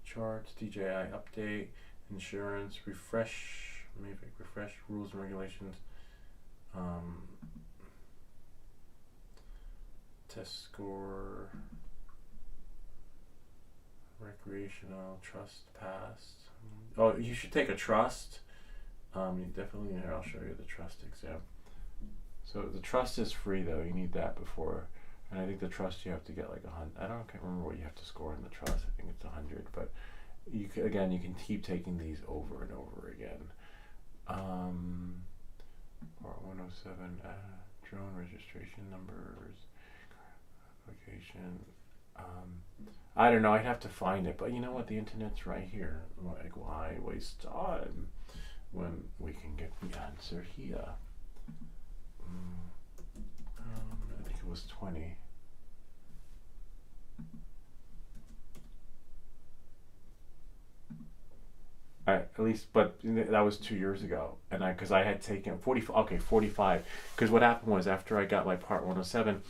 [SPEAKER 1] Charts. DJI update. Insurance. Refresh. Maybe refresh rules and regulations. Test score. Recreational trust passed. Oh, you should take a trust. You definitely, here, I'll show you the trust exam. So the trust is free though. You need that before, and I think the trust you have to get like 100. Can't remember what you have to score in the trust. I think it's 100, but you can keep taking these over and over again. Part 107, drone registration numbers, application. I don't know, I'd have to find it, but you know what, the internet's right here. Like, why waste time when we can get the answer here? I think it was 20. At least, but that was 2 years ago, and because I had taken 45. Because what happened was, after I got my part 107,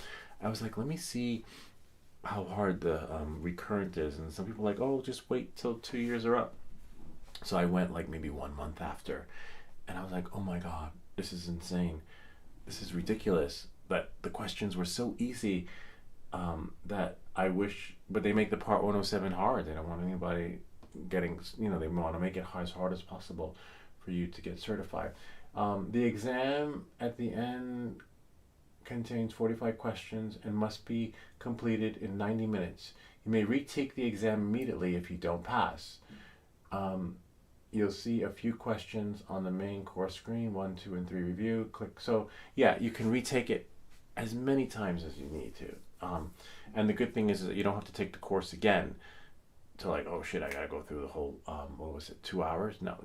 [SPEAKER 1] I was like, let me see how hard the recurrent is, and some people are like, oh, just wait till 2 years are up. So I went like maybe 1 month after, and I was like, oh my god, this is insane, this is ridiculous. But the questions were so easy that I wish, but they make the part 107 hard. They don't want anybody getting, they want to make it as hard as possible for you to get certified. The exam at the end contains 45 questions and must be completed in 90 minutes. You may retake the exam immediately if you don't pass. You'll see a few questions on the main course screen, 1, 2, and 3 review. Click. So yeah, you can retake it as many times as you need to. And the good thing is that you don't have to take the course again to like, oh shit, I gotta go through the whole, 2 hours? No,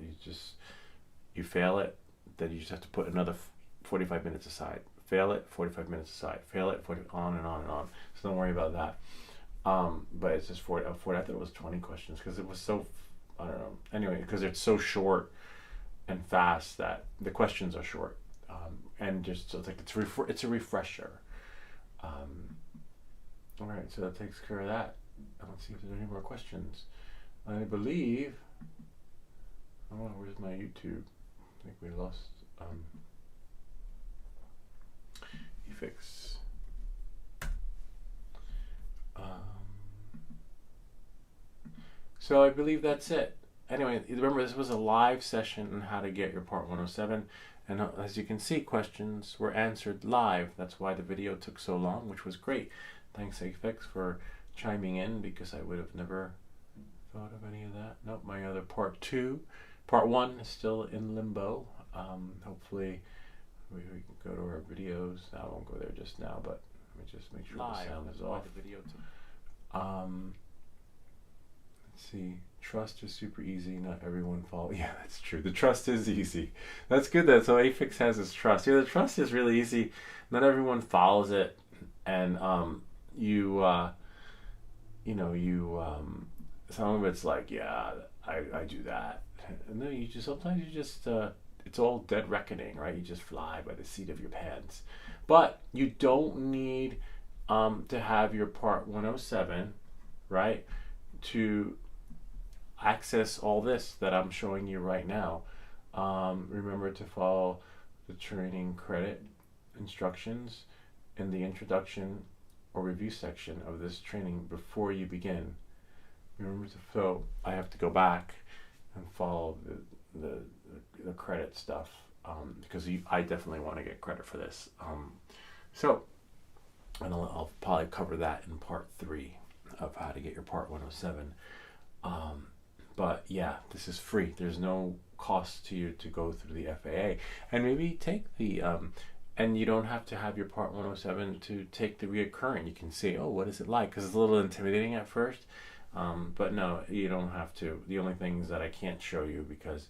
[SPEAKER 1] you fail it, then you just have to put another 45 minutes aside. Fail it, 45 minutes aside. Fail it, 40, on and on and on. So don't worry about that. But it's just I thought it was 20 questions because it was so, I don't know. Anyway, because it's so short and fast that the questions are short. And just, so it's like, it's a refresher. All right, so that takes care of that. Let's see if there's any more questions. I believe, where's my YouTube? I think we lost, fix. So I believe that's it. Anyway, remember, this was a live session on how to get your part 107, and as you can see, questions were answered live. That's why the video took so long, which was great. Thanks, Afex, for chiming in, because I would have never thought of any of that. Nope, my other part 1 is still in limbo. Hopefully we can go to our videos. I won't go there just now, but let me just make sure the sound is off. The video let's see. Trust is super easy. Not everyone follows. Yeah, that's true. The trust is easy. That's good. That so Afex has his trust. Yeah, the trust is really easy. Not everyone follows it, and some of it's like, yeah, I do that. And then sometimes it's all dead reckoning, right? You just fly by the seat of your pants. But you don't need to have your part 107, right, to access all this that I'm showing you right now. Remember to follow the training credit instructions in the introduction or review section of this training before you begin. Remember so I have to go back and follow the credit stuff because I definitely want to get credit for this. So, and I'll probably cover that in part 3 of how to get your Part 107. But yeah, this is free. There's no cost to you to go through the FAA, and maybe take the and you don't have to have your Part 107 to take the reoccurring. You can say, oh, what is it like? Because it's a little intimidating at first, but no, you don't have to. The only things that I can't show you because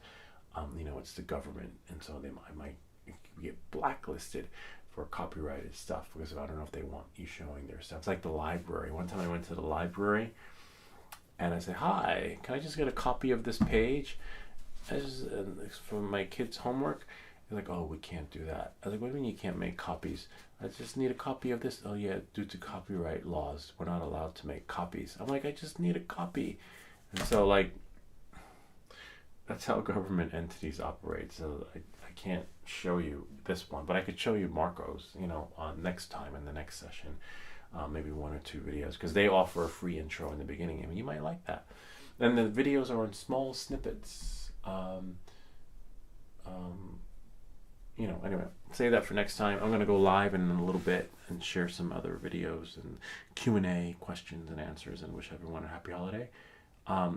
[SPEAKER 1] it's the government, and so I might get blacklisted for copyrighted stuff, because I don't know if they want you showing their stuff. It's like the library. One time I went to the library and I said, hi, can I just get a copy of this page from my kid's homework? They're like, oh, we can't do that. I was like, what do you mean you can't make copies? I just need a copy of this. Oh yeah, due to copyright laws, we're not allowed to make copies. I'm like, I just need a copy. And so like, that's how government entities operate. So I can't show you this one, but I could show you Marco's, next time in the next session, maybe 1 or 2 videos, because they offer a free intro in the beginning. I mean, you might like that. And the videos are in small snippets. Anyway, save that for next time. I'm going to go live in a little bit and share some other videos and Q&A, questions and answers, and wish everyone a happy holiday.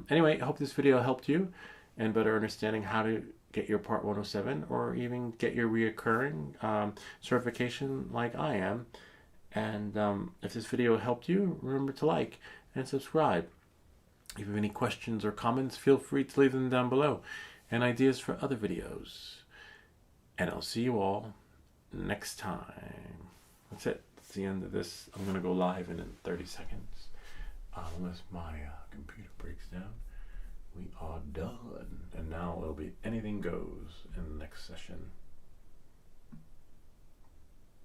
[SPEAKER 1] Anyway, I hope this video helped you and better understanding how to get your Part 107 or even get your reoccurring certification like I am. And if this video helped you, remember to like and subscribe. If you have any questions or comments, feel free to leave them down below, and ideas for other videos. And I'll see you all next time. That's it. That's the end of this. I'm going to go live in 30 seconds. Unless my computer breaks down. We are done. And now it'll be anything goes in the next session.